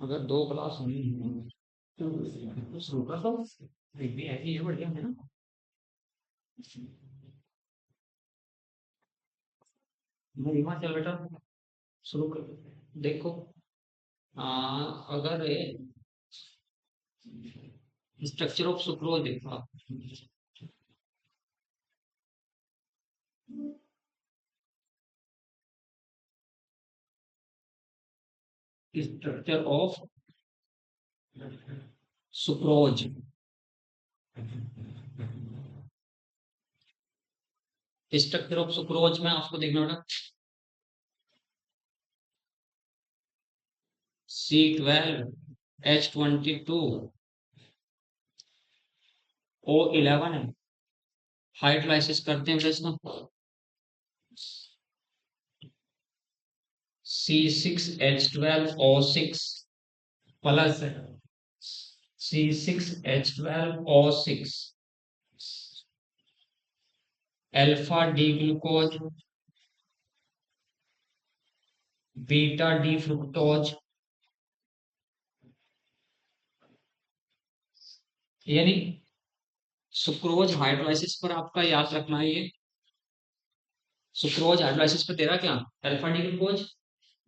अगर 2 क्लास होनी है तो शुरू कर दो। फिर भी ऐसी है, बढ़िया है ना। महिमा चल बेटा, शुरू कर। देखो, आ, अगर स्ट्रक्चर ऑफ सुक्रोज देखो आप। Structure of sucrose, structure of sucrose में आपको देखना बेटा, C12H22 O11 है। हाइड्रोलाइसिस करते हैं बेटा इसका, C6H12O6 plus C6H12O6 alpha D glucose beta D fructose, यानी सुक्रोज हाइड्रोलाइसिस पर आपका याद रखना है ये। सुक्रोज हाइड्रोलाइसिस पर तेरा क्या, alpha D glucose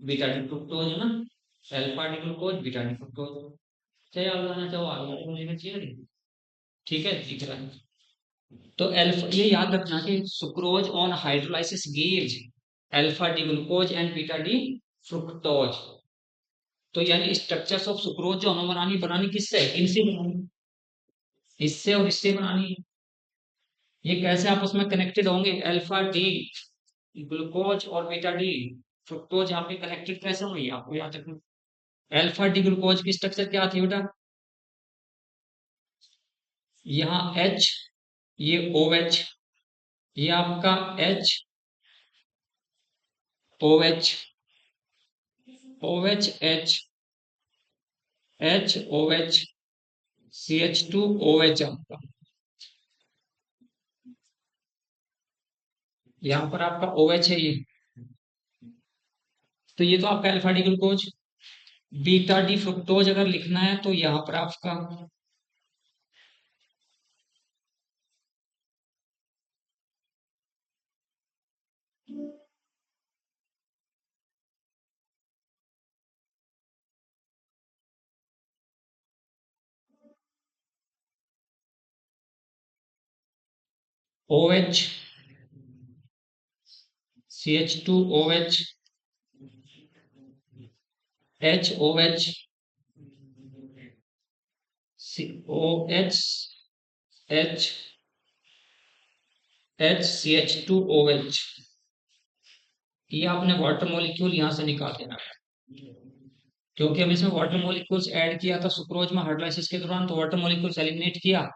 beta D fructose है ना। Alpha D glucose beta D fructose, चाहे आगे आना चाहो आगे आना लेना चाहिए नहीं। ठीक है, दिख रहा है। तो अल्फा, ये याद रखना कि sucrose on hydrolysis gives alpha D glucose and beta D fructose. तो यानी स्ट्रक्चर्स ऑफ सुक्रोज जो हमें बनानी बनानी किससे, इनसे बनानी, इससे और इससे बनानी है। ये कैसे आपस में कनेक्टेड होंगे, अल्फा डी ग्लूकोज और बीटा डी फ्रुक्टोज यहाँ पे कनेक्टेड कैसे होंगे आपको याद रखना। अल्फा डी ग्लूकोज की स्ट्रक्चर क्या थी बेटा, यहाँ H, ये OH, ये आपका OH, OH CH2OH आपका, यहाँ पर आपका OH है ये। तो ये तो आपका alpha D glucose, beta D fructose अगर लिखना है तो यहाँ पर आपका OH CH2OH HOH OH HCH2OH, ये आपने वाटर मॉलिक्यूल यहाँ से निकाल देना है। क्योंकि हम इसमें वाटर मॉलिक्यूल्स ऐड किया था सुक्रोज में हाइड्रोलाइसिस के दौरान, तो वाटर मॉलिक्यूल्स एलिमिनेट किया।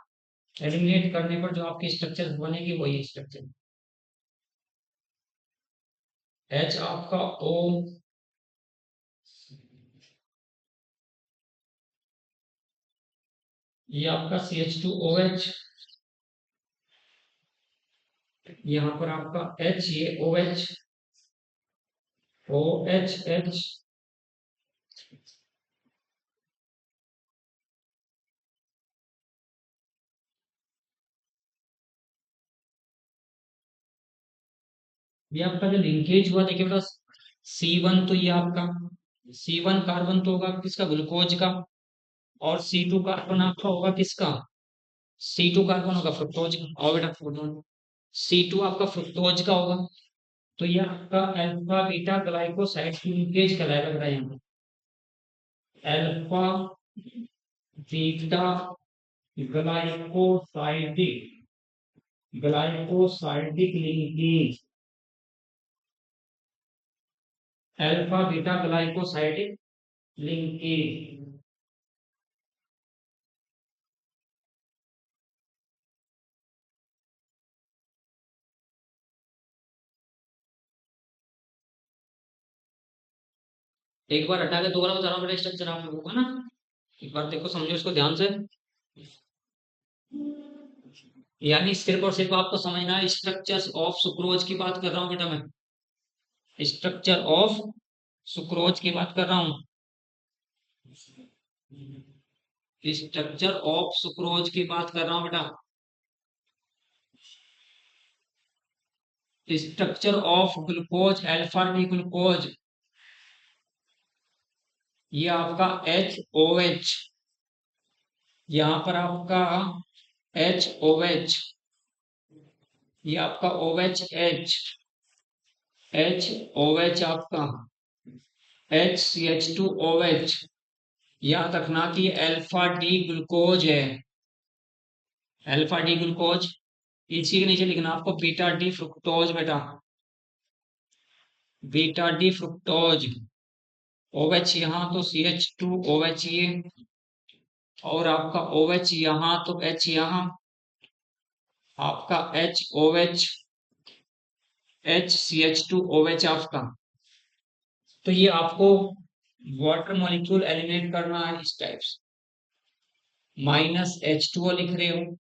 एलिमिनेट करने पर जो आपकी स्ट्रक्चर बनेगी वही स्ट्रक्चर। H आपका O, ये आपका CH2OH, यहाँ पर आपका H, ये OH OHH, ये आपका जो लिंकेज हुआ देखिए बेटा, C1 तो ये आपका C1 कार्बन तो होगा किसका, ग्लूकोज का। और C2 कार्बन आपका होगा किसका, C2 कार्बन होगा फ्रुक्टोज का। और बेटा फ्रुक्टोज, C2 आपका फ्रुक्टोज का होगा। तो ये आपका अल्फा बीटा ग्लाइकोसाइड लिंकेज कहलाएगा बेटा यहाँ पे। Alpha beta glycosidic, glycosidic linkage, alpha beta glycosidic linkage. एक बार हटा के दोबारा बता रहा हूँ बेटा स्ट्रक्चर आप लोगों का ना, एक बार देखो समझो इसको ध्यान से। यानी सिर्फ और सिर्फ आपको समझना है, स्ट्रक्चर्स ऑफ सुक्रोज की बात कर रहा हूँ बेटा मैं, स्ट्रक्चर ऑफ सुक्रोज की बात कर रहा हूँ। स्ट्रक्चर ऑफ सुक्रोज की बात कर रहा हूं बेटा। Structure of glucose alpha D glucose, ये आपका एच ओ एच, यहाँ पर आपका एच ओ एच, ये आपका O H H, H O H आपका H C H two O H, याद रखना कि अल्फा डी ग्लूकोज है। अल्फा डी ग्लूकोज, इसी के नीचे लिखना आपको बीटा डी फ्रुक्टोज बेटा, beta D fructose. O H यहाँ तो C H two O H ये, और आपका ओ एच यहाँ तो एच यहाँ, आपका H O H, H C H two O H आपका। तो ये आपको वाटर मॉलिक्यूल एलिमिनेट करना है इस टाइप से, माइनस एच टू ओ लिख रहे हो,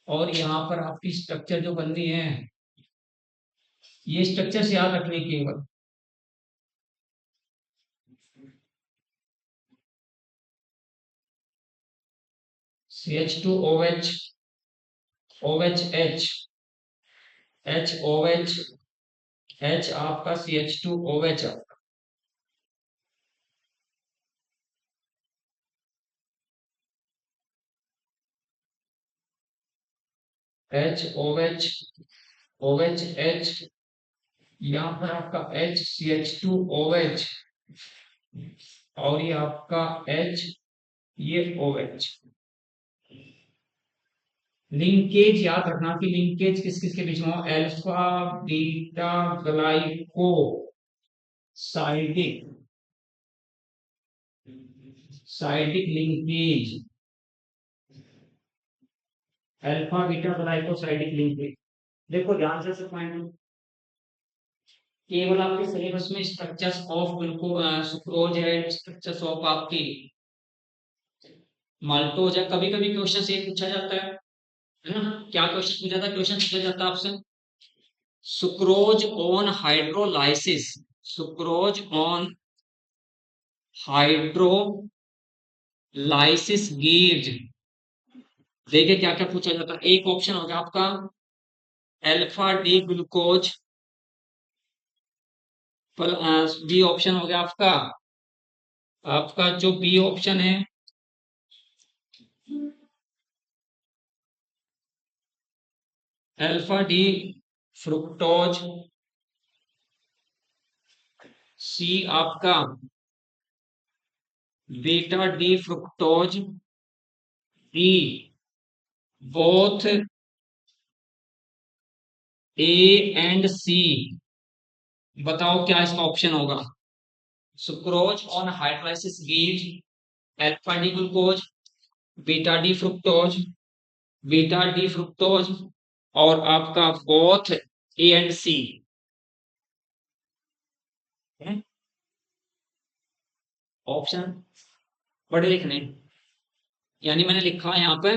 और यहाँ पर आपकी स्ट्रक्चर जो बन रही है, ये स्ट्रक्चर से याद रखने की केवल, C H two O H, O H H, H O H, H आपका C H two O H आपका, H O H, O H H, यहाँ पर आपका H C H two O H, और ये आपका एच, ये ओ एच। लिंकेज याद रखना कि लिंकेज किस किस के बीच में हो, अल्फा बीटा ग्लाइको साइडिक, साइडिक linkage, alpha beta glycosidic linkage. देखो ध्यान से पॉइंट, केवल आपके सिलेबस में स्ट्रक्चर्स ऑफ ग्लूको सुक्रोज है, स्ट्रक्चर्स ऑफ आपकी माल्टोज है। कभी कभी क्वेश्चन से पूछा जाता है ना, क्या क्वेश्चन पूछा था, क्वेश्चन पूछा जाता है आपसे, sucrose on hydrolysis, sucrose on hydrolysis gives, देखिए क्या क्या पूछा जाता है। एक ऑप्शन हो गया आपका alpha D glucose, B option हो गया आपका, आपका जो बी ऑप्शन है अल्फा डी फ्रुक्टोज, सी आपका beta D fructose, D both A and C. बताओ क्या इसका ऑप्शन होगा। Sucrose on hydrolysis gives alpha D glucose, beta D fructose, beta D fructose, और आपका both A and C. Option बड़े लिखने, यानी मैंने लिखा है यहाँ पे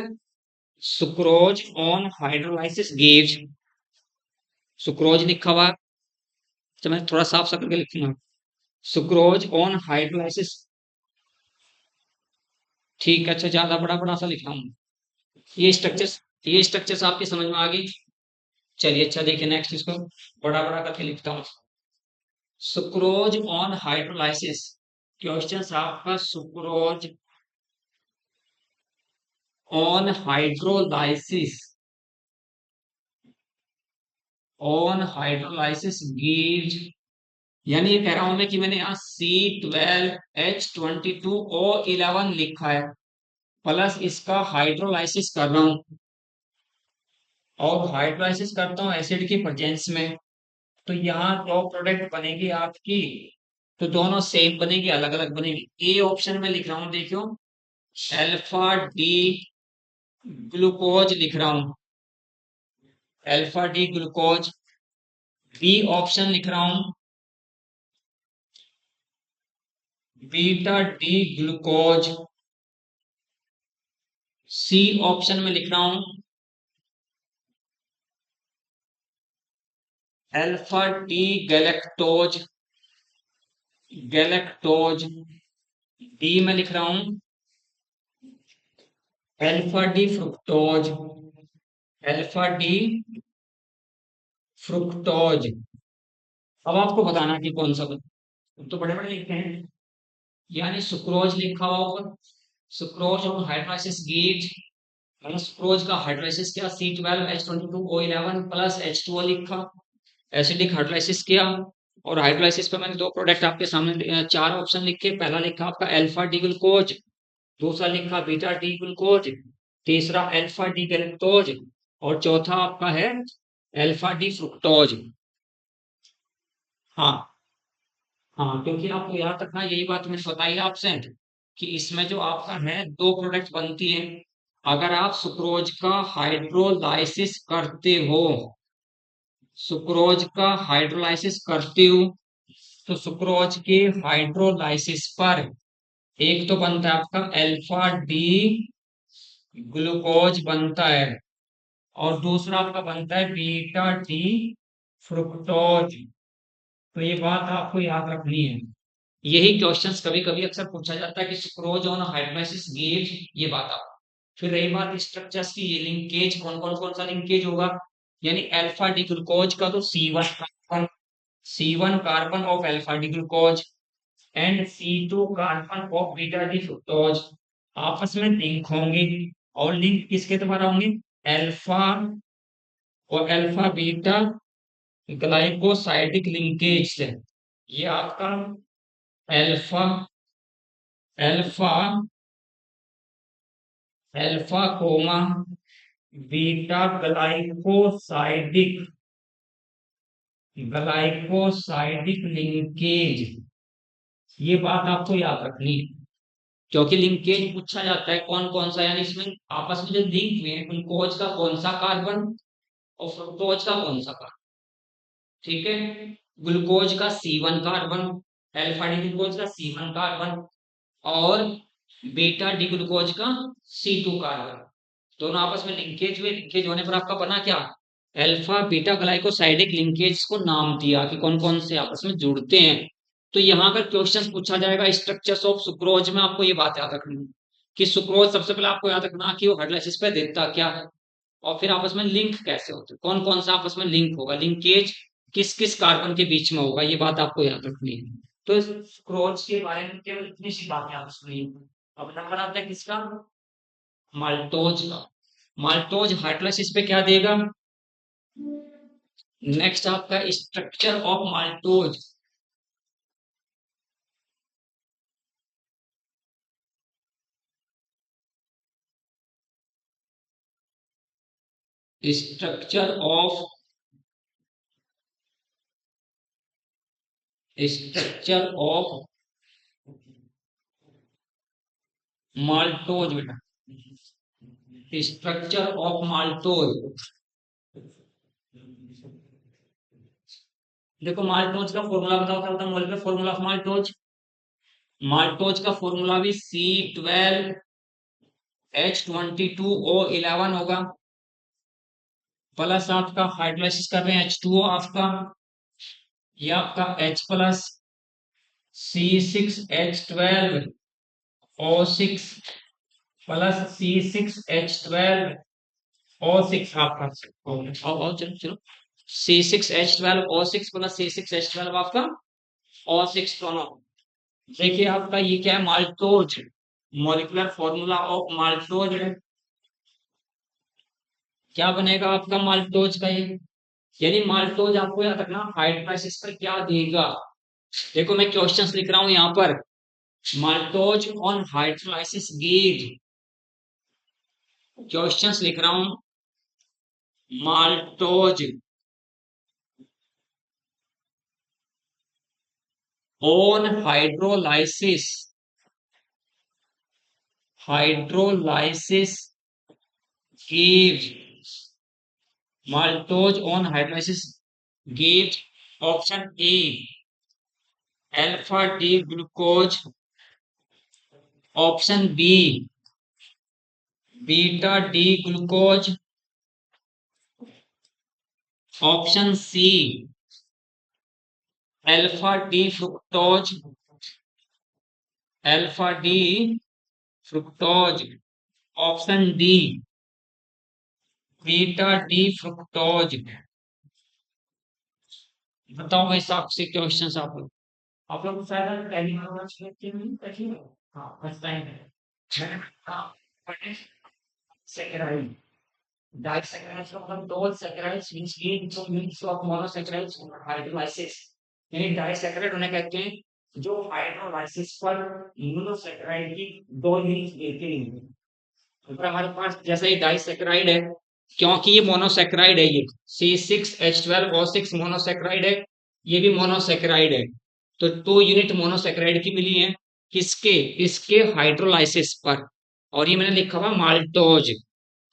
sucrose on hydrolysis gives, sucrose लिखा हुआ, अच्छा मैं थोड़ा साफ साफ करके लिखूंगा, सुक्रोज ऑन हाइड्रोलाइसिस, ठीक है, अच्छा ज्यादा बड़ा बड़ा सा लिखा हूँ। ये स्ट्रक्चर्स, ये स्ट्रक्चर्स आपके समझ में आ गई। चलिए अच्छा देखिए नेक्स्ट इसको बड़ा बड़ा करके लिखता हूँ, सुक्रोज ऑन हाइड्रोलाइसिस, क्वेश्चन आपका sucrose on hydrolysis, on hydrolysis gives, यानी ये कह रहा हूं मैं कि मैंने यहाँ C12H22O11 लिखा है, प्लस इसका हाइड्रोलाइसिस कर रहा हूँ, और हाइड्रोलाइसिस करता हूँ एसिड की प्रेजेंस में, तो यहाँ दो प्रोडक्ट बनेगी आपकी, तो दोनों सेम बनेगी अलग अलग बनेगी। ए ऑप्शन में लिख रहा हूँ देखियो अल्फा डी ग्लूकोज लिख रहा हूँ, alpha D glucose. B option लिख रहा हूँ beta D glucose. C option में लिख रहा हूं alpha D galactose, galactose. D में लिख रहा हूं alpha D fructose, alpha D fructose. अब आपको बताना कि कौन सा तो बड़े बड़े लिखते हैं, यानी सुक्रोज लिखा हुआ ऊपर, सुक्रोज और हाइड्रोलाइसिस गेट, मतलब सुक्रोज का हाइड्रोलाइसिस किया C12H22O11 प्लस H2O लिखा, एसिडिक हाइड्रोलाइसिस किया। और हाइड्रोलाइसिस पे मैंने दो प्रोडक्ट आपके सामने चार ऑप्शन लिखे, पहला लिखा आपका अल्फा डी ग्लूकोज, दूसरा लिखा बीटा डी ग्लूकोज, तीसरा अल्फा डी गैलेक्टोज, और चौथा आपका है अल्फा डी फ्रुक्टोज। हाँ, हाँ, क्योंकि आपको याद रखना यही बात मैंने बताई आपसे कि इसमें जो आपका है दो प्रोडक्ट बनती है। अगर आप सुक्रोज का हाइड्रोलाइसिस करते हो, सुक्रोज का हाइड्रोलाइसिस करते हो, तो सुक्रोज के हाइड्रोलाइसिस पर एक तो बनता है आपका अल्फा डी ग्लूकोज बनता है, और दूसरा आपका बनता है बीटा डी फ्रुक्टोज। तो ये बात आपको याद रखनी है। यही क्वेश्चंस कभी कभी अक्सर पूछा जाता है कि सुक्रोज ऑन हाइड्रोलाइसिस गिव्स, ये बात आप। फिर रही बात स्ट्रक्चर्स की, ये लिंकेज कौन सा लिंकेज होगा, यानी अल्फा डी ग्लूकोज का तो C1 carbon of alpha D glucose and C2 carbon of beta D fructose आपस में लिंक होंगे। और लिंक किसके द्वारा होंगे, अल्फा और अल्फा बीटा ग्लाइकोसाइडिक लिंकेज से। ये आपका alpha alpha alpha comma beta glycosidic linkage, ये बात आपको याद रखनी है। क्योंकि लिंकेज पूछा जाता है कौन कौन सा, यानी इसमें आपस में जो लिंक हुए हैं ग्लूकोज का कौन सा कार्बन और फ्रुक्टोज का कौन सा कार्बन। ठीक है, ग्लूकोज का C1 carbon, alpha D glucose का C1 कार्बन, और बीटा डी ग्लूकोज का C2 कार्बन, दोनों आपस में लिंकेज हुए। लिंकेज होने पर आपका बना क्या, अल्फा बीटा ग्लाइकोसाइडिक लिंकेज को नाम दिया कि कौन कौन से आपस में जुड़ते हैं। तो यहाँ अगर क्वेश्चन पूछा जाएगा स्ट्रक्चर्स ऑफ सुक्रोज में, आपको ये बात याद रखनी है कि सुक्रोज सबसे पहले आपको याद रखना कि वो हाइड्रोलाइसिस पे देता क्या है, और फिर आपस में लिंक कैसे होते हैं, कौन कौन सा आपस में लिंक होगा, लिंकेज किस किस कार्बन के बीच में होगा, ये बात आपको याद रखनी है। तो सुक्रोज के बारे में केवल इतनी सी बातें आप सुनिए। अब नंबर आता है किसका, माल्टोज का। माल्टोज हाइड्रोलाइसिस पे क्या देगा, नेक्स्ट आपका structure of maltose, structure of structure of maltose बेटा, स्ट्रक्चर ऑफ माल्टोज। देखो माल्टोज का फॉर्मूला बताओ क्या होता है, मोल पे फॉर्मूला ऑफ माल्टोज, माल्टोज का फॉर्मूला भी C12H22O11 होगा, प्लस आपका हाइड्रोलाइसिस कर रहे हैं H2O आपका, ये आपका H plus C6H12O6 plus C6H12O6 आपका, आओ चलो चलो, C6H12O6 प्लस C6H12 आपका O6 दोनों। देखिए आपका ये क्या है, maltose, molecular formula of maltose है। क्या बनेगा आपका माल्टोज का ये, यानी माल्टोज आपको याद रखना हाइड्रोलाइसिस पर क्या देगा। देखो मैं क्वेश्चंस लिख रहा हूं यहाँ पर, maltose on hydrolysis give, questions लिख रहा हूं, maltose on hydrolysis give, maltose on hydrolysis give, option A alpha D glucose, option B beta D glucose, option C alpha D fructose, alpha D fructose, option D beta D fructose. बताओ भाई साहब से question आप लोग शायद पहली बार देखते हैं देखिए। हाँ फर्स्ट टाइम है। हाँ सेकेंड डाइसैकेराइड्स का मतलब दो सैकेराइड्स which lead to units of monosaccharides hydrolysis। यानी डाइसैकेराइड उन्हें कहते हैं जो हाइड्रोलाइसिस पर मोनोसैकेराइड की दो यूनिट देते हैं। अगर हमारे पास जैसे ही डाइसैकेराइड है, क्योंकि ये मोनोसैकेराइड है, ये C6H12O6 मोनोसैकेराइड है, ये भी मोनोसैकेराइड है। तो दो यूनिट मोनोसैकेराइड की मिली है, किसके, इसके हाइड्रोलाइसिस पर। और ये मैंने लिखा हुआ माल्टोज।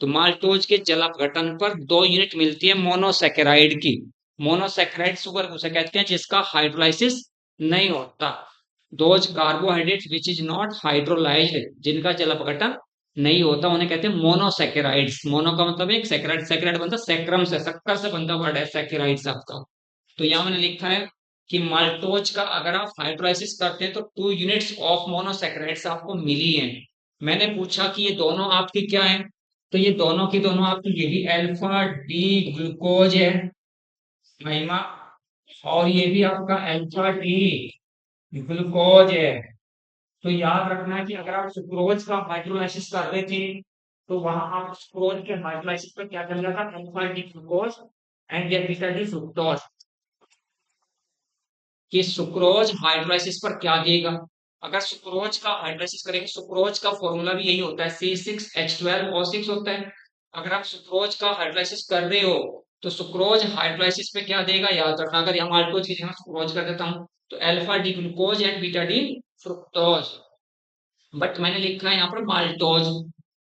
तो माल्टोज के जल अपघटन पर दो यूनिट मिलती है मोनोसैकेराइड की। मोनोसैकेराइड शुगर उसे कहते हैं जिसका हाइड्रोलाइसिस नहीं होता। Those carbohydrate which is not hydrolysed, जिनका जल अपघटन नहीं होता, उन्हें कहते हैं मोनोसैकेराइड्स। मोनो का मतलब एक सैकेराइड, सैकेराइड बनता सेक्रम से, शक्कर से बनता वर्ड है सैकेराइड्स आपका। तो यहाँ मैंने लिखा है कि माल्टोज का अगर आप हाइड्रोलाइसिस करते हैं तो 2 यूनिट्स ऑफ मोनोसैकेराइड्स आपको मिली हैं। मैंने पूछा कि ये दोनों आपकी क्या है, तो ये दोनों की दोनों आपकी, ये भी अल्फा डी ग्लूकोज है महिमा, और ये भी आपका अल्फा डी ग्लूकोज है। तो याद रखना कि अगर आप सुक्रोज का हाइड्रोलाइसिस कर रहे थे तो वहां आप सुक्रोज के हाइड्रोलाइसिस पर क्या करना था, alpha D glucose and beta D fructose. कि सुक्रोज हाइड्रोलाइसिस पर क्या देगा। अगर सुक्रोज का हाइड्रोलाइसिस करेंगे, सुक्रोज का फॉर्मूला भी यही होता है, C6H12O6 होता है। अगर आप सुक्रोज का हाइड्रोलाइसिस कर रहे हो तो सुक्रोज हाइड्रोलाइसिस पे क्या देगा, याद रखना। अगर यहाँ माल्टोज की जगह सुक्रोज कर देता हूँ तो alpha D glucose and beta D fructose. But मैंने लिखा है यहाँ पर माल्टोज।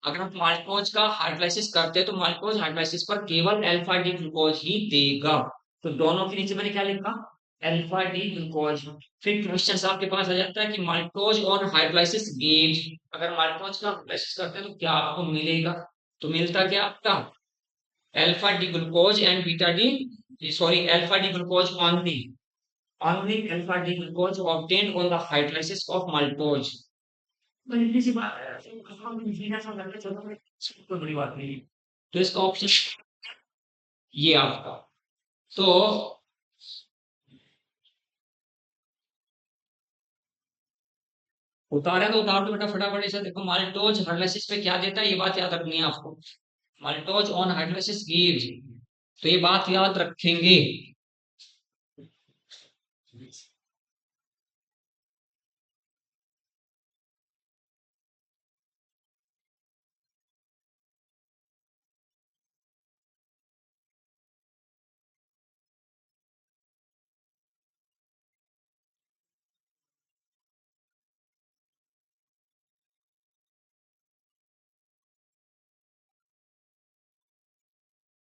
अगर आप माल्टोज का हाइड्रोलाइसिस करते हैं तो माल्टोज हाइड्रोलाइसिस पर केवल अल्फा डी ग्लूकोज ही देगा। तो दोनों के नीचे मैंने क्या लिखा, अल्फा डी ग्लूकोज। फिर क्वेश्चन आपके पास आ जाता है कि माल्टोज ऑन हाइड्रोलाइसिस गिव्स, अगर माल्टोज का हाइड्रोलाइसिस करते हैं तो क्या आपको मिलेगा। तो मिलता क्या आपका, alpha D glucose and beta D, sorry alpha D glucose only alpha D glucose obtained on the hydrolysis of maltose। तो इतनी सी बात है, हम इंजीनियर सब करके चलो, कोई बड़ी बात नहीं। तो इसका ऑप्शन ये आपका। तो उतारे तो उतार दो बेटा फटाफट। इसे देखो, माल्टोज हाइड्रोलाइसिस पे क्या देता है, ये बात याद रखनी है आपको। माल्टोज ऑन हाइड्रोलाइसिस गिव्स, तो ये बात याद रखेंगे।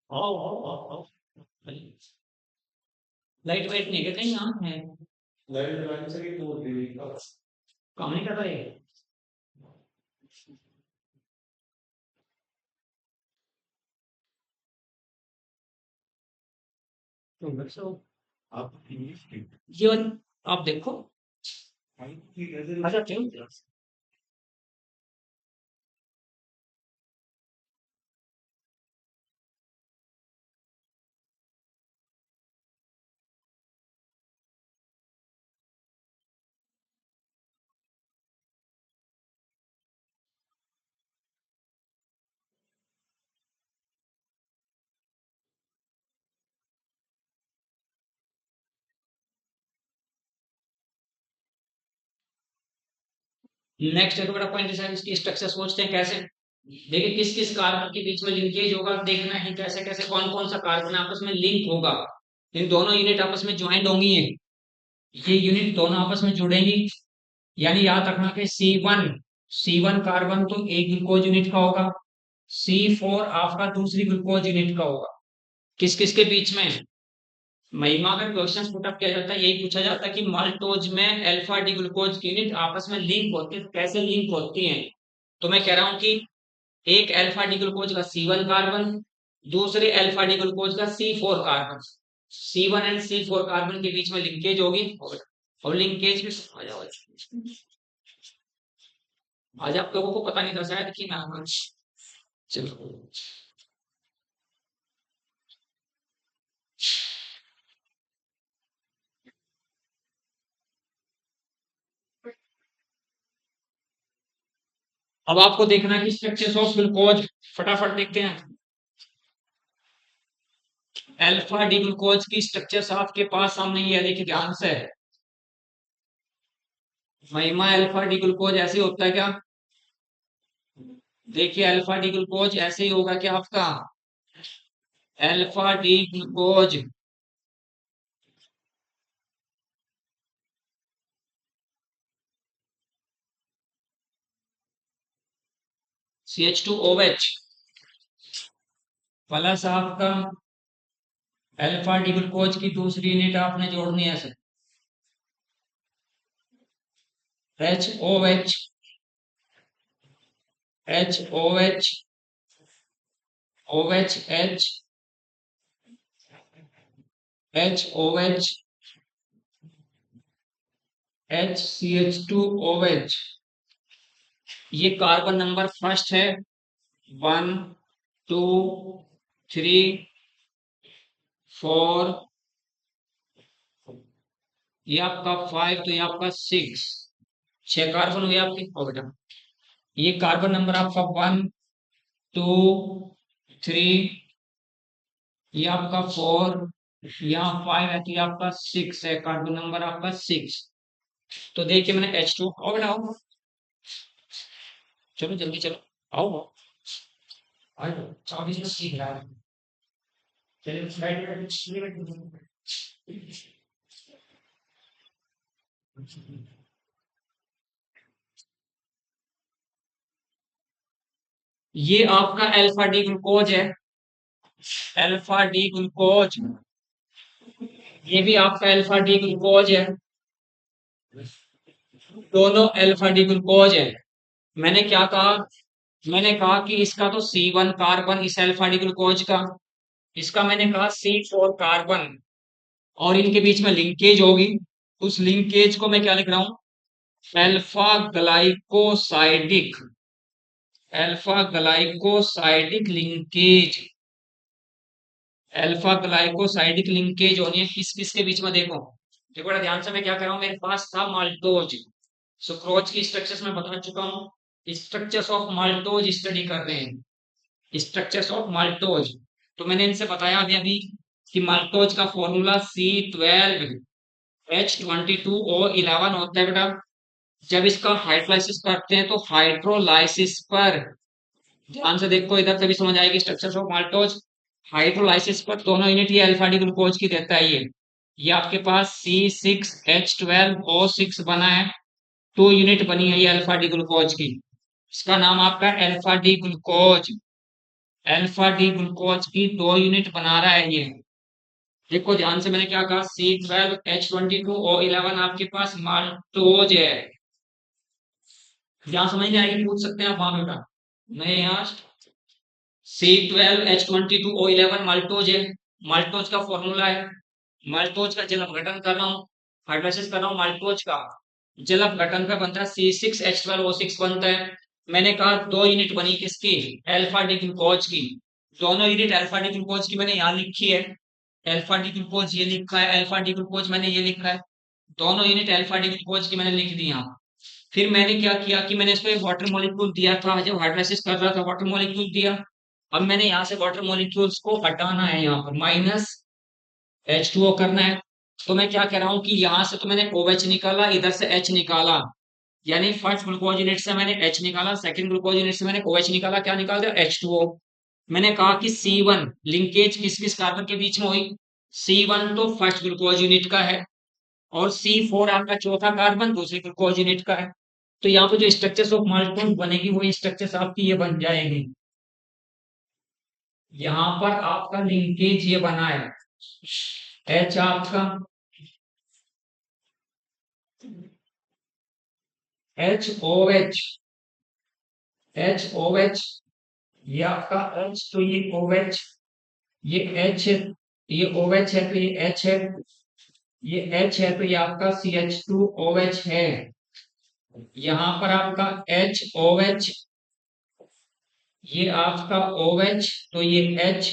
आओ। लाइट वाइट नहीं है कहीं, यहाँ है लाइट लगाने से भी तो काम नहीं कर रहा है। तो बच्चों आप ये आप देखो। अच्छा ठीक है। नेक्स्ट एक बड़ा पॉइंट है, इसकी स्ट्रक्चर सोचते हैं कैसे। देखिए किस किस कार्बन के बीच में लिंकेज होगा, देखना है कैसे कैसे कौन कौन सा कार्बन आपस में लिंक होगा। इन दोनों यूनिट आपस में ज्वाइंट होंगी है, ये यूनिट दोनों आपस में जुड़ेंगी। यानी याद रखना कि सी वन कार्बन तो एक ग्लूकोज यूनिट का होगा, C4 आपका दूसरी ग्लूकोज यूनिट का होगा। किस किस के बीच में, महिमा का क्वेश्चन पुटअप किया जाता है, यही पूछा जाता है कि माल्टोज में अल्फा डी ग्लूकोज की यूनिट आपस में लिंक होती है, कैसे लिंक होती है। तो मैं कह रहा हूं कि एक अल्फा डी ग्लूकोज का C1 कार्बन, दूसरे अल्फा डी ग्लूकोज का C4 carbon, C1 and C4 carbon के बीच में लिंकेज होगी। और लिंकेज भी आ जाओ। आज आप लोगों को पता नहीं था शायद कि मैं चलो। अब आपको देखना है कि स्ट्रक्चर्स ऑफ ग्लूकोज, फटाफट देखते हैं। अल्फा डी ग्लूकोज की स्ट्रक्चर्स आपके पास सामने ही है, देखिए ध्यान से। महिमा अल्फा डी ग्लूकोज ऐसे होता है क्या? देखिए अल्फा डी ग्लूकोज ऐसे ही होगा क्या आपका? Alpha D glucose CH2OH plus आपका अल्फा डी ग्लूकोज की दूसरी यूनिट आपने जोड़नी है sir, HOH, HOH, OHH, HOH, HCH2OH। ये कार्बन नंबर फर्स्ट है, 1 2 3 4, ये आपका 5, तो ये आपका 6, 6 कार्बन हुए आपके। ओ बेटा, ये कार्बन नंबर आपका 1 2 3, ये आपका 4, यहाँ 5 है, तो ये आपका 6 है, कार्बन नंबर आपका 6। तो देखिए मैंने H2, आओ बेटा आओ, चलो जल्दी चलो, आओ आओ, आओ, 24 सीख रहा है। चलिए स्लाइड पे ये आपका अल्फा डी ग्लूकोज है, अल्फा डी ग्लूकोज, ये भी आपका अल्फा डी ग्लूकोज है, दोनों अल्फा डी ग्लूकोज है। मैंने क्या कहा? मैंने कहा कि इसका तो C1 कार्बन इस अल्फा डी ग्लूकोज का, इसका मैंने कहा C4 कार्बन, और इनके बीच में लिंकेज होगी। उस लिंकेज को मैं क्या लिख रहा हूं? Alpha glycosidic, alpha glycosidic linkage, alpha glycosidic linkage होनी है किस किस के बीच में? देखो देखो बड़ा ध्यान से, मैं क्या कर रहा हूं, मेरे पास था माल्टोज, सुक्रोज की स्ट्रक्चर्स में बता चुका हूँ, स्ट्रक्चर्स ऑफ माल्टोज स्टडी कर रहे हैं, स्ट्रक्चर्स ऑफ माल्टोज। तो मैंने इनसे बताया अभी अभी कि माल्टोज का फॉर्मूला C12H22O11 होता है बेटा। जब इसका हाइड्रोलाइसिस करते हैं तो हाइड्रोलाइसिस पर, ध्यान से देखो इधर तभी समझ आएगी स्ट्रक्चर्स ऑफ माल्टोज। हाइड्रोलाइसिस पर दोनों यूनिट ये अल्फा डी ग्लूकोज की देता है। ये आपके पास C6H12O6 बना है, 2 यूनिट बनी है ये अल्फा डी ग्लूकोज की, इसका नाम आपका alpha D glucose, alpha D glucose की 2 यूनिट बना रहा है ये। देखो ध्यान से, मैंने क्या कहा, C12H22O11 आपके पास माल्टोज है। यहाँ समझ नहीं आएगी पूछ सकते हैं आप वहां बेटा, नहीं यहाँ C12H22O11 माल्टोज है, माल्टोज का फॉर्मूला है, माल्टोज का जल अपघटन कर रहा हूँ, हाइड्रोलाइसिस कर रहा हूँ, माल्टोज का जल अपघटन का बनता है C6H12O6 बनता है। मैंने कहा 2 यूनिट बनी किसकी? अल्फा डी ग्लूकोज की, दोनों यूनिट अल्फा डी ग्लूकोज की मैंने यहाँ लिखी है, अल्फा डी ग्लूकोज ये लिखा है, अल्फा डी ग्लूकोज मैंने ये लिखा है, दोनों यूनिट अल्फा डी ग्लूकोज की मैंने लिख दी यहाँ। फिर मैंने क्या किया कि मैंने इसको एक वाटर मॉलिक्यूल दिया था, जब हाइड्रोलाइसिस कर रहा था वाटर मॉलिक्यूल दिया। अब मैंने यहाँ से वाटर मॉलिक्यूल्स को हटाना है, यहाँ पर -H2O करना है। तो मैं क्या कह रहा हूँ कि यहाँ से तो मैंने OH निकाला, इधर से H निकाला, यानी फर्स्ट ग्लूकोज यूनिट से मैंने H निकाला, सेकंड ग्लूकोज यूनिट से मैंने OH निकाला, क्या निकाल दिया? H2O। मैंने कहा कि C1 लिंकेज किस किस कार्बन के बीच में हुई? C1 तो फर्स्ट ग्लूकोज यूनिट का है, और C4 आपका चौथा कार्बन दूसरे ग्लूकोज यूनिट का है। तो यहाँ पे जो स्ट्रक्चर्स ऑफ माल्टोज बनेगी वो स्ट्रक्चर्स आपकी ये बन जाएगी। यहाँ पर आपका लिंकेज ये बना है, H आपका HOH, HOH, ये आपका H, तो ये OH, ये H, ये OH है तो ये H है, ये H है तो ये आपका CH2OH है। यहाँ पर आपका HOH, ये आपका OH, तो ये H,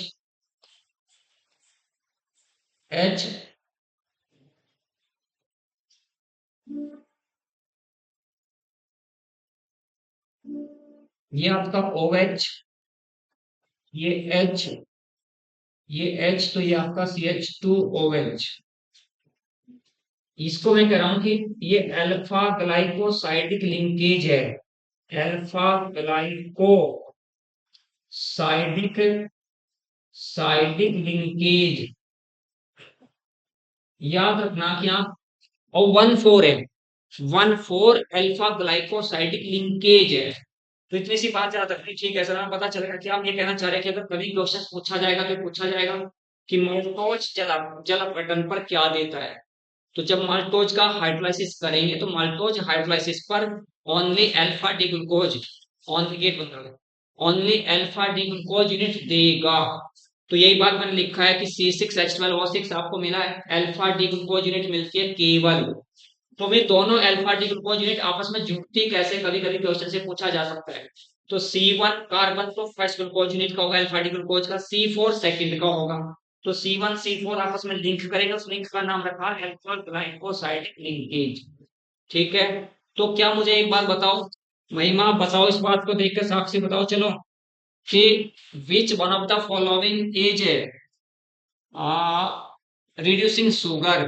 ये आपका OH, ये H, ये H, तो ये आपका CH2OH। इसको मैं कह रहा हूं कि ये अल्फा ग्लाइकोसाइडिक लिंकेज है। अल्फा ग्लाइको साइडिक साइडिक लिंकेज, याद रखना कि आप, और 1,4 है, 1,4 अल्फा ग्लाइकोसाइडिक लिंकेज है। तो इतनी सी बात याद रखनी, ठीक है सर, हमें पता चलेगा कि आप ये कहना चाह रहे हैं कि अगर कभी क्वेश्चन पूछा जाएगा तो पूछा जाएगा कि माल्टोज जल जल अपघटन पर क्या देता है। तो जब माल्टोज का हाइड्रोलाइसिस करेंगे तो माल्टोज हाइड्रोलाइसिस पर only alpha D glucose, only alpha D glucose unit देगा। तो यही बात मैंने लिखा है कि C6H12O6 आपको मिला है, अल्फा डी ग्लूकोज यूनिट मिलती है केवल। तो वे दोनों अल्फा डी ग्लूकोज यूनिट आपस में जुड़ती कैसे, कभी कभी क्वेश्चन से पूछा जा सकता है। तो C1 कार्बन तो फर्स्ट ग्लूकोज यूनिट का होगा अल्फा डी ग्लूकोज का, C4 सेकंड का होगा। तो C1 C4 आपस में लिंक करेंगे, उस लिंक का नाम रखा है अल्फा ग्लाइकोसाइडिक लिंकेज। ठीक है। तो क्या मुझे एक बात बताओ, महिमा बताओ, इस बात को देखकर साक्षी बताओ चलो, कि which one of the following is reducing sugar,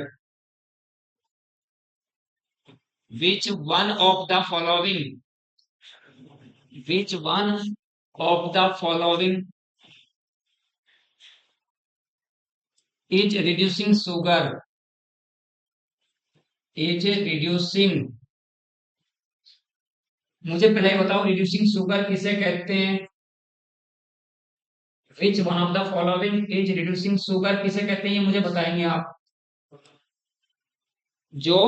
which one of the following, which one of the following is reducing sugar, is reducing, मुझे पहले बताओ रिड्यूसिंग शुगर किसे कहते हैं। Which one of the following is reducing sugar किसे कहते हैं, ये मुझे बताएंगे आप। जो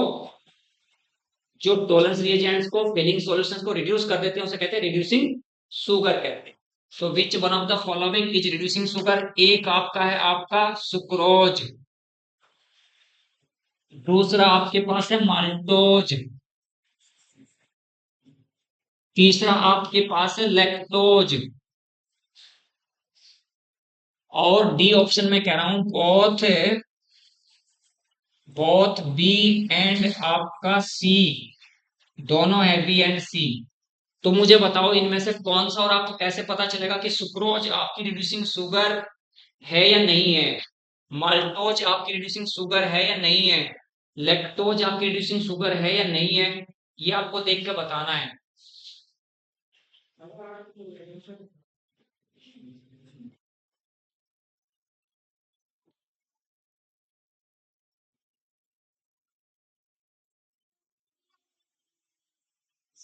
जो टोलेंस रिएजेंट्स को, फिलिंग सॉल्यूशंस को रिड्यूस कर देते हैं उसे कहते हैं रिड्यूसिंग शुगर कहते हैं। तो which one of the following is reducing sugar, एक आपका है आपका सुक्रोज, दूसरा आपके पास है माल्टोज, तीसरा आपके पास है लैक्टोज, और डी ऑप्शन में कह रहा हूं बोथ, बोथ बी एंड आपका सी, दोनों है बी एंड सी। तो मुझे बताओ इनमें से कौन सा, और आपको कैसे पता चलेगा कि सुक्रोज आपकी रिड्यूसिंग शुगर है या नहीं है, माल्टोज आपकी रिड्यूसिंग शुगर है या नहीं है, लैक्टोज आपकी रिड्यूसिंग शुगर है या नहीं है, ये आपको देख के बताना है।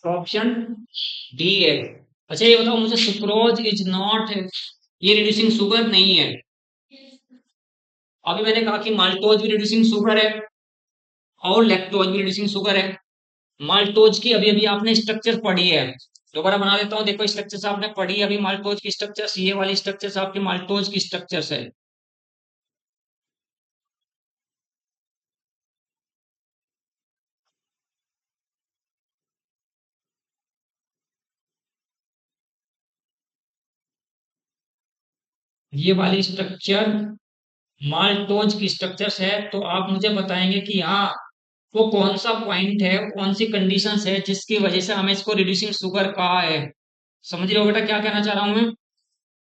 ऑप्शन डी है। अच्छा ये बताओ मुझे, सुक्रोज इज नॉट, ये रिड्यूसिंग शुगर नहीं है। अभी मैंने कहा कि माल्टोज भी रिड्यूसिंग शुगर है और लैक्टोज भी रिड्यूसिंग शुगर है। माल्टोज की अभी अभी आपने स्ट्रक्चर पढ़ी है, दोबारा बना देता हूँ, देखो स्ट्रक्चर्स आपने पढ़ी है अभी, माल्टोज की स्ट्रक्चर्स, ये वाली स्ट्रक्चर्स आपकी माल्टोज की स्ट्रक्चर्स है। ये वाली स्ट्रक्चर माल्टोज की स्ट्रक्चर्स है। तो आप मुझे बताएंगे कि हाँ वो कौन सा पॉइंट है, कौन सी कंडीशंस है जिसकी वजह से हमें इसको रिड्यूसिंग शुगर कहा है। समझ रहे हो बेटा क्या कहना चाह रहा हूं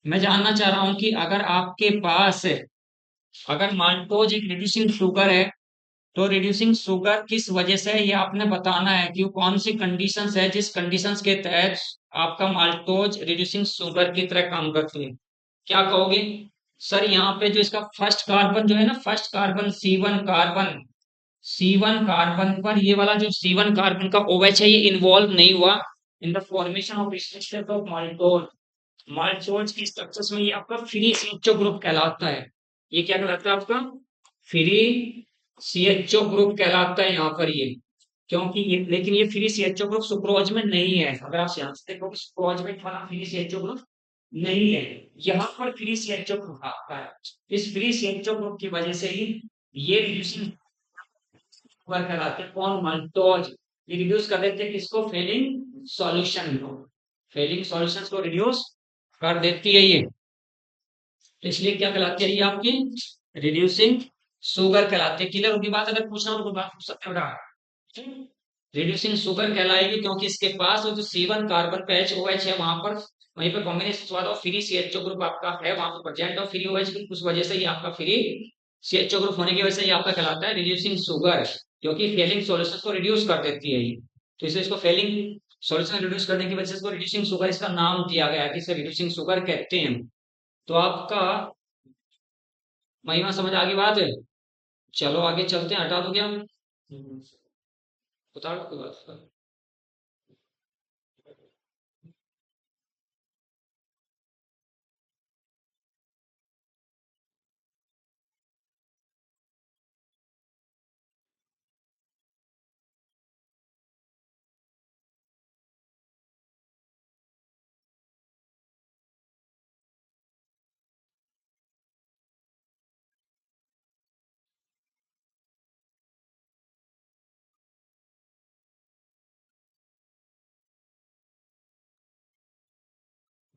मैं जानना चाह रहा हूं कि अगर आपके पास, अगर माल्टोज एक रिड्यूसिंग शुगर है, तो रिड्यूसिंग शुगर किस वजह से है ये आपने बताना है कि वो कौन सी कंडीशंस है जिस कंडीशंस के तहत आपका माल्टोज रिड्यूसिंग शुगर की तरह काम करती है। क्या कहोगे सर, यहाँ पे जो इसका फर्स्ट कार्बन जो है ना, first carbon C1 carbon, C1 carbon पर ये वाला जो C1 कार्बन का OH है ये इन्वॉल्व नहीं हुआ in the formation of structure of maltose. Maltose की स्ट्रक्चर्स में ये आपका फ्री CHO ग्रुप कहलाता है। ये क्या कहलाता है आपका, फ्री CHO ग्रुप कहलाता है यहाँ पर ये। क्योंकि ये, लेकिन ये फ्री CHO ग्रुप सुक्रोज में नहीं है, अगर आप ध्यान से देखो सुक्रोज में वाला फ्री CHO ग्रुप नहीं है, यहाँ पर फ्री CHO ग्रुप आता है। इस फ्री CHO ग्रुप की वजह से ही ये रिड्यूसिंग शुगर कहलाते हैं, कौन, माल्टोज। ये रिड्यूस कर देते हैं किसको, फेलिंग सॉल्यूशन को, फेलिंग सॉल्यूशंस को रिड्यूस कर देती है ये, तो इसलिए क्या कहलाती है ये आपकी रिड्यूसिंग शुगर कहलाती है। क्लियर होगी बात, अगर पूछना हो तो बात पूछ सकते हो। रिड्यूसिंग शुगर कहलाएगी क्योंकि इसके पास वो जो C1 कार्बन पे HOH है वहां पर, वहीं पर कॉम्बिनेशन हुआ था, फ्री CHO ग्रुप आपका है वहां पर प्रेजेंट और फ्री OH ग्रुप, उस वजह से ये आपका फ्री CHO ग्रुप होने की वजह से ये आपका कहलाता है रिड्यूसिंग शुगर, क्योंकि फेलिंग सॉल्यूशन को रिड्यूस कर देती है ये, तो इसलिए इसको फेलिंग सॉल्यूशन रिड्यूस करने की वजह से इसको रिड्यूसिंग शुगर इसका नाम दिया गया है कि इसे रिड्यूसिंग शुगर कहते हैं। तो आपका महिमा समझ आ गई बात है। चलो आगे चलते हैं, हटा दो क्या, बता दो कोई बात।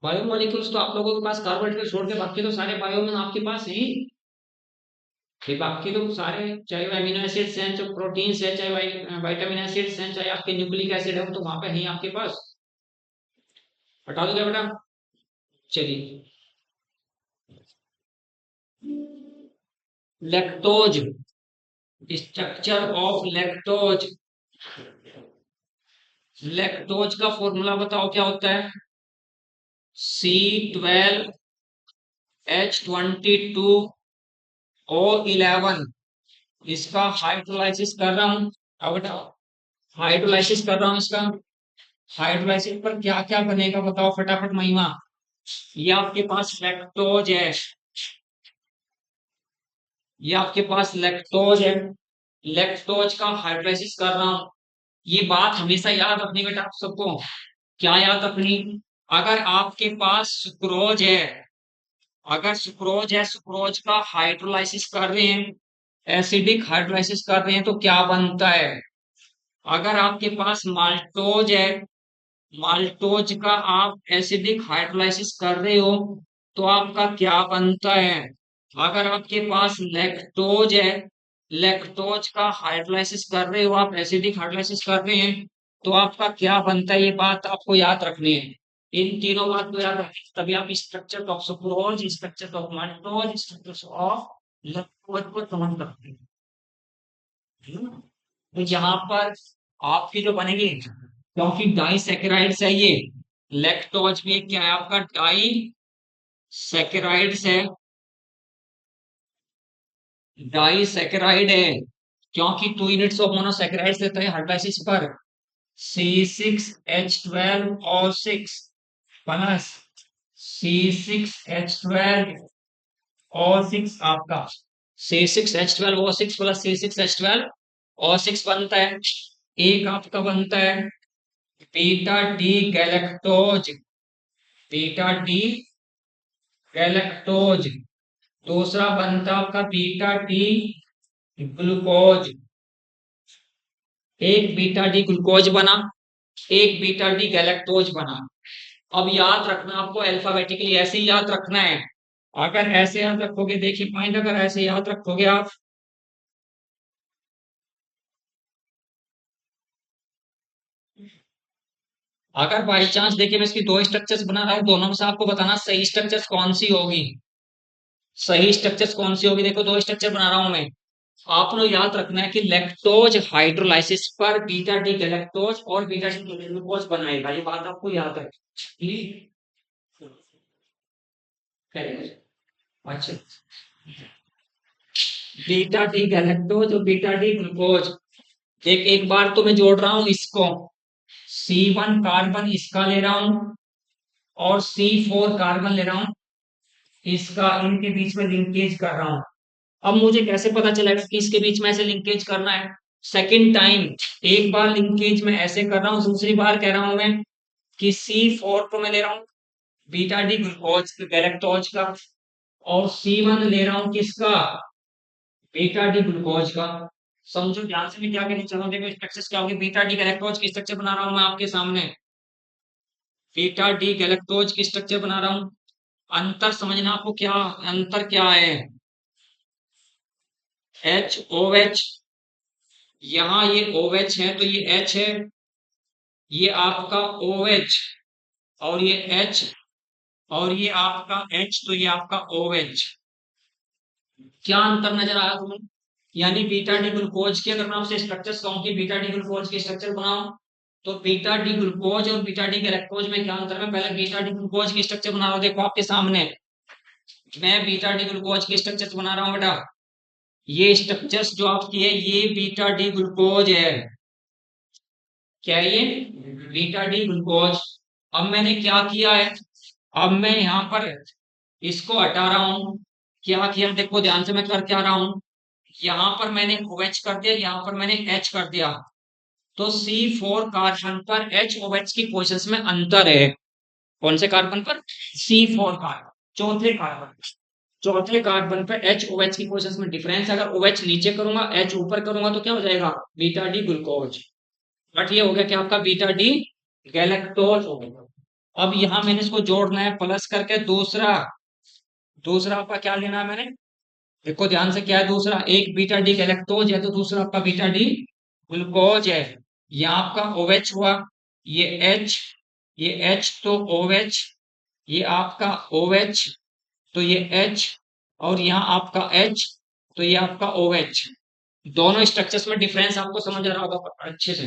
बायोमोलिक्यूल्स तो आप लोगों के पास कार्बोहाइड्रेट छोड़ के बाकी तो सारे बायो में आपके पास है, ये बाकी तो सारे, चाहे अमीनो एसिड्स हैं, चाहे प्रोटीन्स है, चाहे विटामिन एसिड्स हैं, चाहे आपके न्यूक्लिक एसिड है, तो वहां पे है आपके पास। हटा दो क्या बेटा, चलिए। Lactose, structure of lactose, lactose का फॉर्मूला बताओ क्या होता है, C12H22O11, इसका हाइड्रोलाइसिस कर रहा हूं, अब बेटा हाइड्रोलाइसिस कर रहा हूं इसका, हाइड्रोलाइसिस पर क्या क्या बनेगा बताओ फटाफट महिमा। ये आपके पास लैक्टोज है, ये आपके पास लैक्टोज है, लैक्टोज का हाइड्रोलाइसिस कर रहा हूं। ये बात हमेशा याद रखनी बेटा आप सबको, क्या याद रखनी, अगर आपके पास सुक्रोज है, अगर सुक्रोज है, सुक्रोज का हाइड्रोलाइसिस कर रहे हैं, एसिडिक हाइड्रोलाइसिस कर रहे हैं, तो क्या बनता है। अगर आपके पास माल्टोज है, माल्टोज का आप एसिडिक हाइड्रोलाइसिस कर रहे हो, तो आपका क्या बनता है। अगर आपके पास लैक्टोज है, लैक्टोज का हाइड्रोलाइसिस कर रहे हो आप, एसिडिक हाइड्रोलाइसिस कर रहे हैं, तो आपका क्या बनता है, ये बात आपको याद रखनी है। इन तीनों बात को याद रखें तभी आप structure of sucrose, structure of maltose, structure of lactose को समझ सकते हैं। तो यहाँ पर आपकी जो बनेगी, क्योंकि डाई सेकेराइड्स है ये, लैक्टोज भी क्या है आपका, डाई सेकेराइड्स है, डाई सेकेराइड है, क्योंकि 2 यूनिट्स ऑफ मोनोसेकेराइड्स लेते हैं हाइड्रोलाइसिस पर, C6H12O6 प्लस C6H12O6 आपका, C6H12O6 प्लस C6H12O6 बनता है, एक आपका बनता है beta D galactose, beta D galactose, दूसरा बनता आपका बीटा डी ग्लूकोज, एक बीटा डी ग्लूकोज बना, एक बीटा डी गैलेक्टोज बना। अब याद रखना आपको अल्फाबेटिकली ऐसे ही याद रखना है, अगर ऐसे याद रखोगे, देखिए पॉइंट, अगर ऐसे याद रखोगे आप, अगर बाई चांस देखिए मैं इसकी दो स्ट्रक्चर्स बना रहा हूं, दोनों में से आपको बताना सही स्ट्रक्चर्स कौन सी होगी, सही स्ट्रक्चर्स कौन सी होगी। देखो दो स्ट्रक्चर बना रहा हूं मैं, आपने याद रखना है कि लैक्टोज हाइड्रोलाइसिस पर बीटा डी गैलेक्टोज और बीटा डी ग्लूकोज बनाएगा, ये बात आपको याद है। अच्छा, बीटा डी गैलेक्टोज और बीटा डी ग्लूकोज, एक एक बार तो मैं जोड़ रहा हूं इसको, C1 कार्बन इसका ले रहा हूं और C4 कार्बन ले रहा हूं इसका, इनके बीच में लिंकेज कर रहा हूं। अब मुझे कैसे पता चलेगा कि इसके बीच में ऐसे लिंकेज करना है, सेकंड टाइम, एक बार लिंकेज में ऐसे कर रहा हूं, दूसरी बार कह रहा हूं मैं कि C4 को मैं ले रहा हूं बीटा डी ग्लूकोज गैलेक्टोज का, और C1 ले रहा हूं किसका, बीटा डी ग्लूकोज का। समझो ध्यान से, मैं क्या कहना चाह रहा हूँ, देखो स्ट्रक्चर्स क्या होगी। बीटा डी गैलेक्टोज की स्ट्रक्चर बना रहा हूँ मैं आपके सामने, बीटा डी गैलेक्टोज की स्ट्रक्चर बना रहा हूँ। अंतर समझना आपको, क्या अंतर क्या है। एच ओ एच, यहाँ ये ओ एच है तो ये एच है, ये आपका ओ एच, और ये एच, और ये आपका एच, तो ये आपका ओ एच। क्या अंतर नजर आया तुम्हें। यानी बीटा डी ग्लूकोज की अगर मैं आपसे स्ट्रक्चर्स कहूं कि बीटा डी ग्लूकोज की स्ट्रक्चर बनाओ, तो बीटा डी ग्लूकोज और बीटा डी गैलेक्टोज में क्या अंतर है। पहले बीटा डी ग्लूकोज की स्ट्रक्चर बना रहा हूं, देखो आपके सामने मैं बीटा डी ग्लूकोज की स्ट्रक्चर बना रहा हूं बेटा। ये स्ट्रक्चर्स जो आपकी है ये बीटा डी ग्लूकोज है। क्या है ये, बीटा डी ग्लूकोज। अब मैंने क्या किया है, अब मैं यहाँ पर इसको हटा रहा हूं। क्या किया देखो ध्यान से, मैं कर क्या रहा हूं, यहाँ पर मैंने OH कर दिया, यहाँ पर मैंने H कर दिया। तो C4 कार्बन पर HOH की पोजीशंस में अंतर है। कौन से कार्बन पर, C4 कार्बन, चौथे कार्बन, चौथे कार्बन पर HOH की पोजीशंस में डिफरेंस। अगर OH नीचे करूंगा H ऊपर करूंगा तो क्या हो जाएगा, बीटा डी ग्लूकोज। बट ये हो गया कि आपका बीटा डी गैलेक्टोज हो गया। अब यहाँ मैंने इसको जोड़ना है प्लस करके, दूसरा, दूसरा आपका क्या लेना है मैंने, देखो ध्यान से, क्या है दूसरा, एक बीटा डी गैलेक्टोज है तो दूसरा आपका बीटा डी ग्लूकोज है। ये आपका OH हुआ, ये H, ये H तो OH, ये आपका OH तो ये H, और यहाँ आपका H तो ये आपका OH। दोनों स्ट्रक्चर्स में डिफरेंस आपको समझ आ रहा होगा अच्छे से।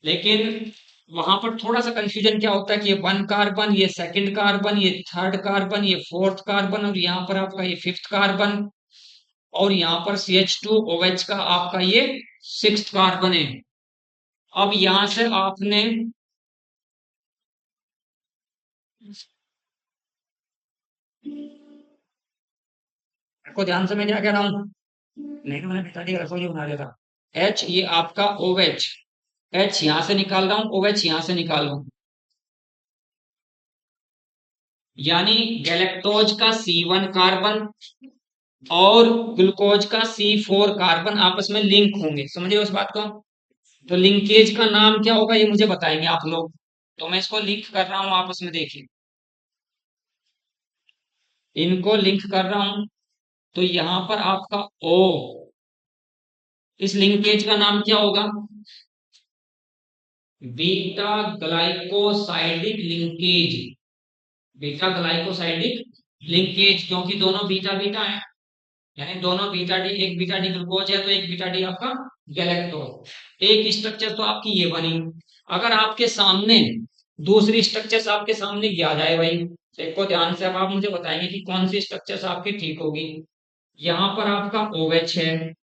लेकिन वहां पर थोड़ा सा कंफ्यूजन क्या होता है कि ये 1 कार्बन, ये सेकंड कार्बन, ये थर्ड कार्बन, ये फोर्थ कार्बन, और यहाँ पर आपका ये फिफ्थ कार्बन, और यहाँ पर CH2OH का आपका ये सिक्स्थ कार्बन है। अब यहां से आपने, को ध्यान से मैं क्या कह रहा हूं, नहीं तो मैंने पिताजी का रसोई बना दिया था। H ये आपका OH, H यहां से निकाल रहा हूं, OH यहां से निकाल रहा हूं। यानी गैलेक्टोज का C1 कार्बन और ग्लूकोज का C4 कार्बन आपस में लिंक होंगे, समझिए उस बात को। तो लिंकेज का नाम क्या होगा ये मुझे बताएंगे आप लोग। तो मैं इसको लिंक कर रहा हूं आपस में, देखिए इनको लिंक कर रहा हूं। तो यहां पर आपका O, इस लिंकेज का नाम क्या होगा, beta glycosidic linkage, beta glycosidic linkage, क्योंकि दोनों बीटा बीटा है, यानी दोनों बीटा डी, एक बीटा डी ग्लूकोज है तो एक बीटा डी आपका गैलेक्टोज। एक स्ट्रक्चर तो आपकी ये बनी। अगर आपके सामने दूसरी स्ट्रक्चर्स आपके ये आ जाए भाई, देखो ध्यान से, अब आप मुझे बताएंगे कि कौन सी स्ट्रक्चर्स आपकी ठीक होगी। यहाँ पर आपका OH है,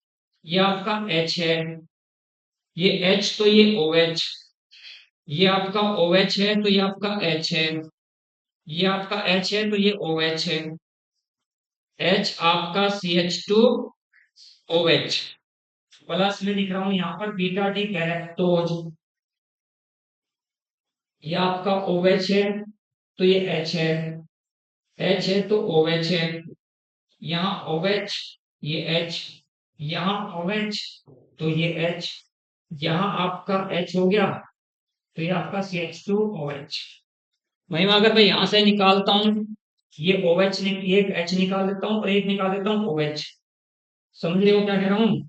ये आपका H है, ये H तो ये OH, ये आपका OH है तो ये आपका H है, ये आपका H है तो ये OH है, H आपका CH2OH, प्लस में लिख रहा हूं यहाँ पर बीटा डी गैलेक्टोज, ये आपका OH है तो ये H है, H है तो OH है, यहाँ OH, ये H, यहाँ OH तो ये H, यहाँ आपका H हो गया तो ये आपका CH2OH। वही अगर मैं यहां से निकालता हूं, ये OH एक H निकाल देता हूं और एक निकाल देता हूं OH। समझ रहे हो क्या कह रहा हूं।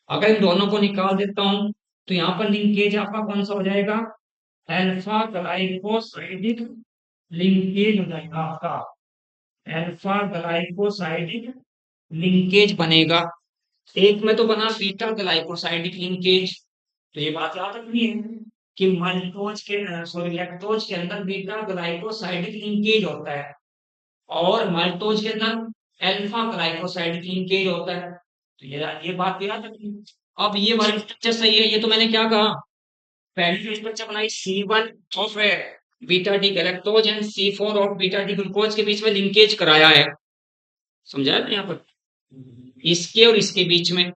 अगर इन दोनों को निकाल देता हूं तो यहाँ पर लिंकेज आपका कौन सा हो जाएगा, अल्फा ग्लाइकोसाइडिक लिंकेज हो जाएगा आपका, अल्फा ग्लाइकोसाइडिक लिंकेज बनेगा। एक में तो बना बीटा ग्लाइकोसाइडिक लिंकेज, तो ये बात याद रखनी है कि मल्टोज के, सॉरी लैक्टोज के अंदर बीटा ग्लाइकोसाइडिक लिंकेज होता है, और माल्टोज के अंदर अल्फा ग्लाइकोसाइडिक लिंकेज होता है। तो ये बात भी याद रखनी। अब ये वाली स्ट्रक्चर सही है, ये तो मैंने क्या कहा, पहली जो स्ट्रक्चर बनाई C1 of beta D galactose and C4 of beta D glucose के बीच में लिंकेज कराया है, समझा है यहाँ पर, इसके और इसके बीच में।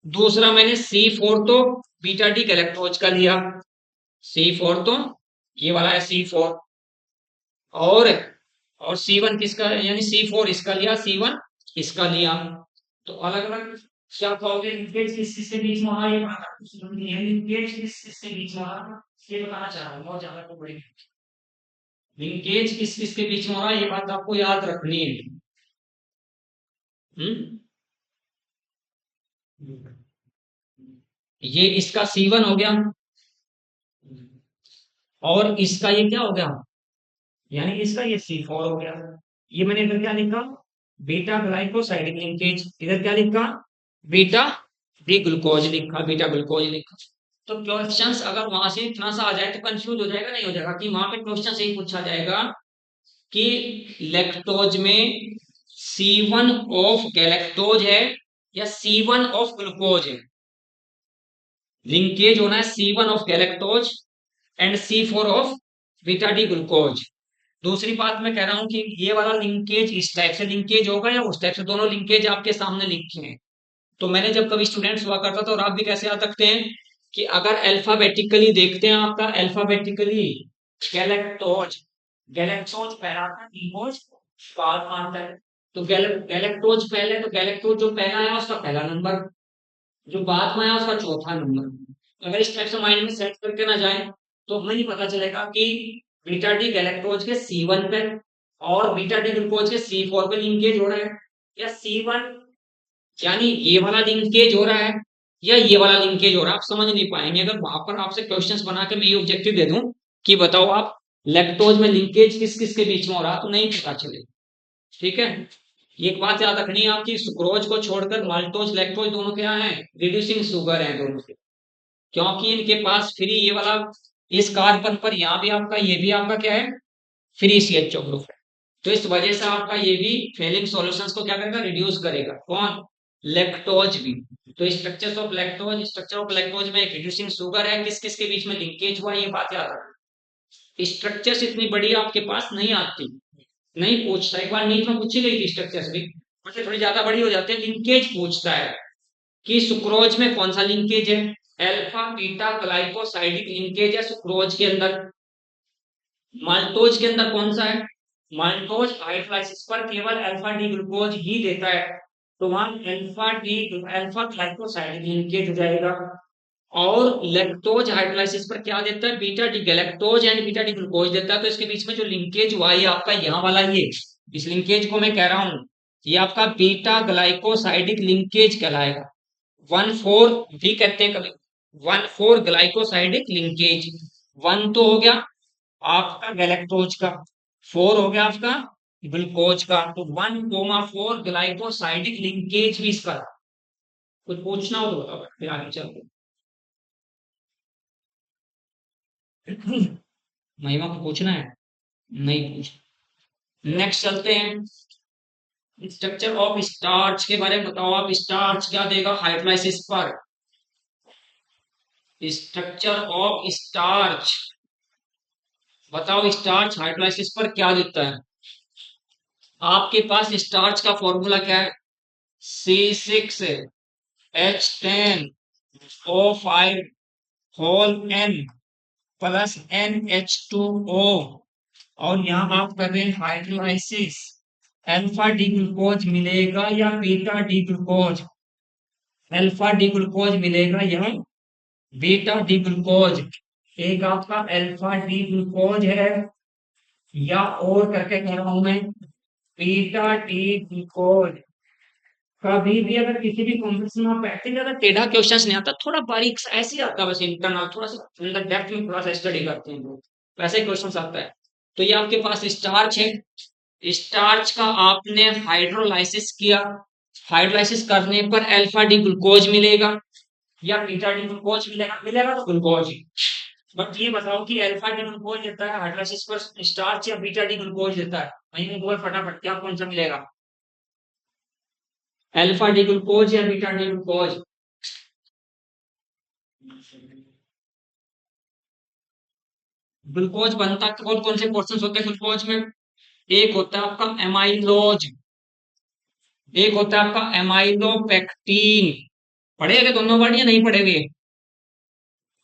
दूसरा मैंने C4 तो बीटा डी गैलेक्टोज का लिया, C4 तो ये वाला है C4, और C1 किसका, यानी C4 इसका लिया, C1 इसका लिया। तो अलग अलग क्या कहोगे लिंकेज किस किस के बीच में हो रहा है, ये बात आपको समझनी है। लिंकेज किस किस के बीच में हो रहा है ये बताना चाह रहा हूँ, बहुत ज्यादा तो बड़ी। लिंकेज किस किस के बीच में हो रहा है ये बात आपको याद रखनी है। हम्म ये इसका C1 हो गया, और इसका ये क्या हो गया, यानी इसका ये C4 हो गया। ये मैंने इधर क्या लिखा, बीटा ग्लाइकोसाइड लिंकेज, इधर क्या लिखा, बीटा डी ग्लूकोज लिखा, बीटा ग्लूकोज लिखा। तो क्वेश्चंस अगर वहां से इतना सा आ जाए तो कंफ्यूज हो जाएगा, नहीं हो जाएगा, कि वहां पे क्वेश्चन से ही पूछा जाएगा कि लैक्टोज में C1 ऑफ गैलेक्टोज है या C1 ऑफ ग्लूकोज है। लिंकेज होना है C1 of galactose and C4 of beta D glucose. दूसरी बात मैं कह रहा हूं कि ये वाला लिंकेज इस टाइप से लिंकेज होगा या उस टाइप से, दोनों लिंकेज आपके सामने लिखे हैं। तो मैंने जब कभी स्टूडेंट्स हुआ करता था, और आप भी कैसे याद रखते हैं कि अगर अल्फाबेटिकली देखते हैं, आपका अल्फाबेटिकली गैलेक्टोज, गैलेक्टोज पहला था, डीमोज बाद में आता है। तो गैलेक्टोज पहले, तो गैलेक्टोज जो पहला आया उसका पहला नंबर, जो बाद में आया उसका चौथा नंबर। अगर इस टाइप से माइंड में सेट करके ना जाए तो हमें नहीं पता चलेगा कि बीटा डी गैलेक्टोज के C1 पे और बीटा डी ग्लूकोज के C4 पे लिंकेज हो रहा है, या C1 यानी ये वाला लिंकेज हो रहा है या ये वाला लिंकेज हो रहा है। आप समझ नहीं पाएंगे अगर वहां पर आपसे क्वेश्चंस बना के मैं ये ऑब्जेक्टिव दे दूं कि बताओ आप लैक्टोज में लिंकेज किस किस के बीच में हो रहा, तो नहीं पता चलेगा। ठीक है, एक बात याद रखनी है आपकी, सुक्रोज को छोड़कर माल्टोज लैक्टोज दोनों क्या है, रिड्यूसिंग शुगर है दोनों के, क्योंकि इनके पास फ्री ये वाला, इस कार्बन पर यहाँ भी आपका, ये भी आपका क्या है, फ्री CHO ग्रुप है। तो इस वजह से आपका ये भी फेलिंग सॉल्यूशंस को क्या करेगा, रिड्यूस करेगा, कौन, लैक्टोज भी। तो structure of lactose, structure of lactose में एक रिड्यूसिंग शुगर है, किस किस के बीच में लिंकेज हुआ ये बात याद रखना। स्ट्रक्चर्स इतनी बड़ी आपके पास नहीं आती, नहीं पूछता, एक बार नीट में पूछी गई थी स्ट्रक्चर्स भी, मतलब थोड़ी ज्यादा बड़ी हो जाती है, लिंकेज पूछता है कि सुक्रोज में कौन सा लिंकेज है, अल्फा बीटा ग्लाइकोसाइडिक लिंकेज है सुक्रोज के अंदर। माल्टोज के अंदर कौन सा है, माल्टोज हाइड्रोलाइसिस पर केवल अल्फा डी ग्लूकोज ही देता है, तो वहां अल्फा ग्लाइकोसाइड लिंकेज हो जाएगा। और लैक्टोज हाइड्रोलाइसिस पर क्या देता है, beta D galactose and beta D glucose देता है। तो इसके बीच में जो लिंकेज हुआ है आपका यहाँ वाला, ये इस लिंकेज को मैं कह रहा हूं, ये आपका बीटा ग्लाइकोसाइडिक लिंकेज कहलाएगा। 1,4 भी कहते हैं कभी, 1,4 ग्लाइकोसाइडिक लिंकेज। 1 तो हो गया आपका गैलेक्टोज का, 4 हो गया आपका ग्लूकोज का, तो 1,4 ग्लाइकोसाइडिक लिंकेज भी इसका। कुछ पूछना हो तो बताओ फिर आगे चलते। महिमा को पूछना है, नहीं पूछना। नेक्स्ट चलते हैं, स्ट्रक्चर ऑफ स्टार्च के बारे में बताओ आप, स्टार्च क्या देगा हाइड्रोलाइसिस पर, स्ट्रक्चर ऑफ स्टार्च बताओ, स्टार्च हाइड्रोलाइसिस पर क्या देता है। आपके पास स्टार्च का फॉर्मूला क्या है, C6H10O5 whole N plus NH2O, और यहाँ आप कर रहे हैं हाइड्रोलाइसिस, अल्फा डी ग्लूकोज मिलेगा या beta D glucose, alpha D glucose मिलेगा या बीटा डी ग्लूकोज। एक आपका अल्फा डी ग्लूकोज है, या और करके कह रहा हूं मैं बीटा डी ग्लूकोज। कभी भी अगर किसी भी कॉम्पिटिशन में बैठते हैं, ज्यादा टेढ़ा क्वेश्चन नहीं आता, थोड़ा बारीक सा ऐसे ही आता है, बस इंटरनल थोड़ा सा अंदर डेप्थ में थोड़ा सा स्टडी करते हैं लोग, वैसे क्वेश्चन आता है। तो ये आपके पास स्टार्च है, स्टार्च का आपने हाइड्रोलाइसिस किया, हाइड्रोलाइसिस करने पर अल्फा डी ग्लूकोज मिलेगा या बीटा डी ग्लूकोज मिलेगा, मिलेगा तो ग्लूकोज ही। बट ये बताओ कि अल्फा डी ग्लूकोज देता है हाइड्रोलाइसिस पर स्टार्च या बीटा डी ग्लूकोज देता है, वहीं में बोल फटाफट क्या कौन सा मिलेगा, अल्फा डी ग्लूकोज या बीटा डी ग्लूकोज। ग्लूकोज बनता कौन कौन से पोर्शन होते हैं ग्लूकोज में, एक होता है आपका एमाइलोज, एक होता है आपका एमाइलोपेक्टिन। पढ़ेगा दोनों वर्ड या नहीं पढ़ेगे,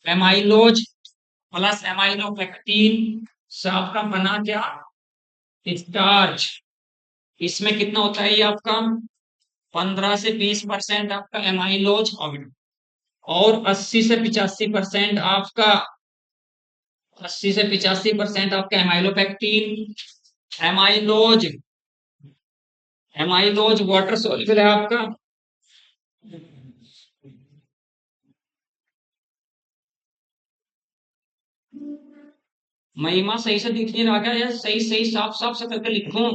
एमाइलोज प्लस एमाइलोपेक्टिन से आपका बना क्या, स्टार्च। इसमें कितना होता है ये आपका 15 से 20% आपका एमाइलोज और 80 से 85% आपका 80 से 85% आपका amylopectin. Amylose amylose water soluble है आपका। महिमा सही से दिख नहीं रहा क्या? यार सही सही साफ साफ से करके लिखूं।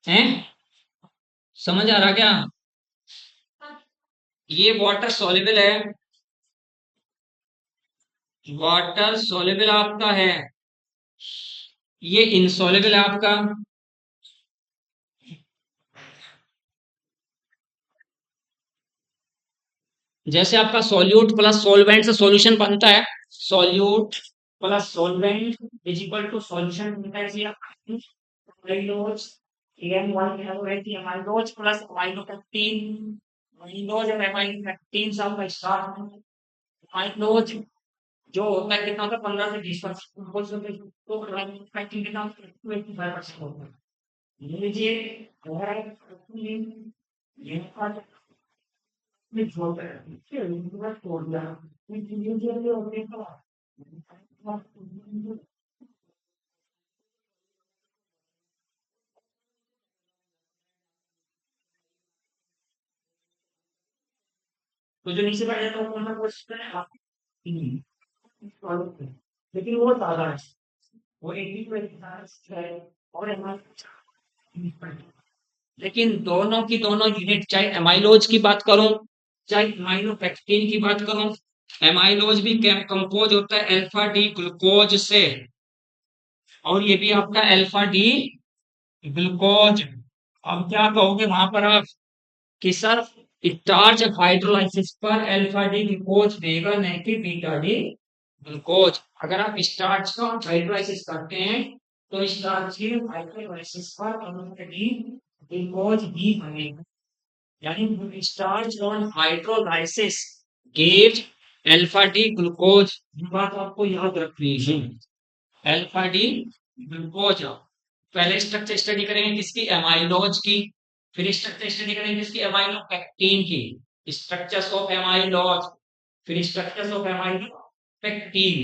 हैं? समझ आ रहा क्या? ये वाटर सॉल्युबल है। वाटर सॉल्युबल आपका है। ये इनसॉल्युबल है आपका। जैसे आपका सॉल्यूट प्लस सॉल्वेंट से सॉल्यूशन बनता है। Solute plus solvent is equal to solution बनता है। अमाइलोज AN1 है अमाइलोज प्लस अमाइलोपेक्टिन। अमाइलोज और अमाइलोपेक्टिन सब का स्टार्ट। अमाइलोज जो होता है कितना होता है 15 से 20%। तो अमाइलोपेक्टिन कितना होता है 25% होता है। लीजिए ये में छोड़ है फिर पूरा छोड़ दिया। ये होते हैं तो जो नीचे बैठ जाता है वो कौन सा क्वेश्चन है आप। लेकिन वो ज्यादा है। वो 80 है और लेकिन दोनों की दोनों यूनिट चाहे एमाइलोज की बात करूं चाहे एमाइलोपेक्टिन की बात करूं। एमाइलोज भी कंपोज होता है अल्फा डी ग्लूकोज से। और ये भी आपका अल्फा डी ग्लूकोज। अब क्या कहोगे वहां पर आप कि सर स्टार्च हाइड्रोलाइसिस पर अल्फा डी ग्लूकोज देगा नहीं कि बीटा डी ग्लूकोज। अगर आप स्टार्च का हाइड्रोलाइसिस करते हैं तो स्टार्च की हाइड्रोलाइसिस पर अल्फा डी ग्लूकोज ही बनेगा। यानी starch on hydrolysis gives alpha D glucose. ये बात आपको याद रखनी है। Alpha D glucose. पहले स्ट्रक्चर स्टडी करेंगे किसकी? एमाइलोज की। फिर स्ट्रक्चर स्टडी करेंगे किसकी? एमाइलोपेक्टिन की। स्ट्रक्चर्स ऑफ एमाइलोज फिर स्ट्रक्चर्स ऑफ एमाइलोपेक्टिन।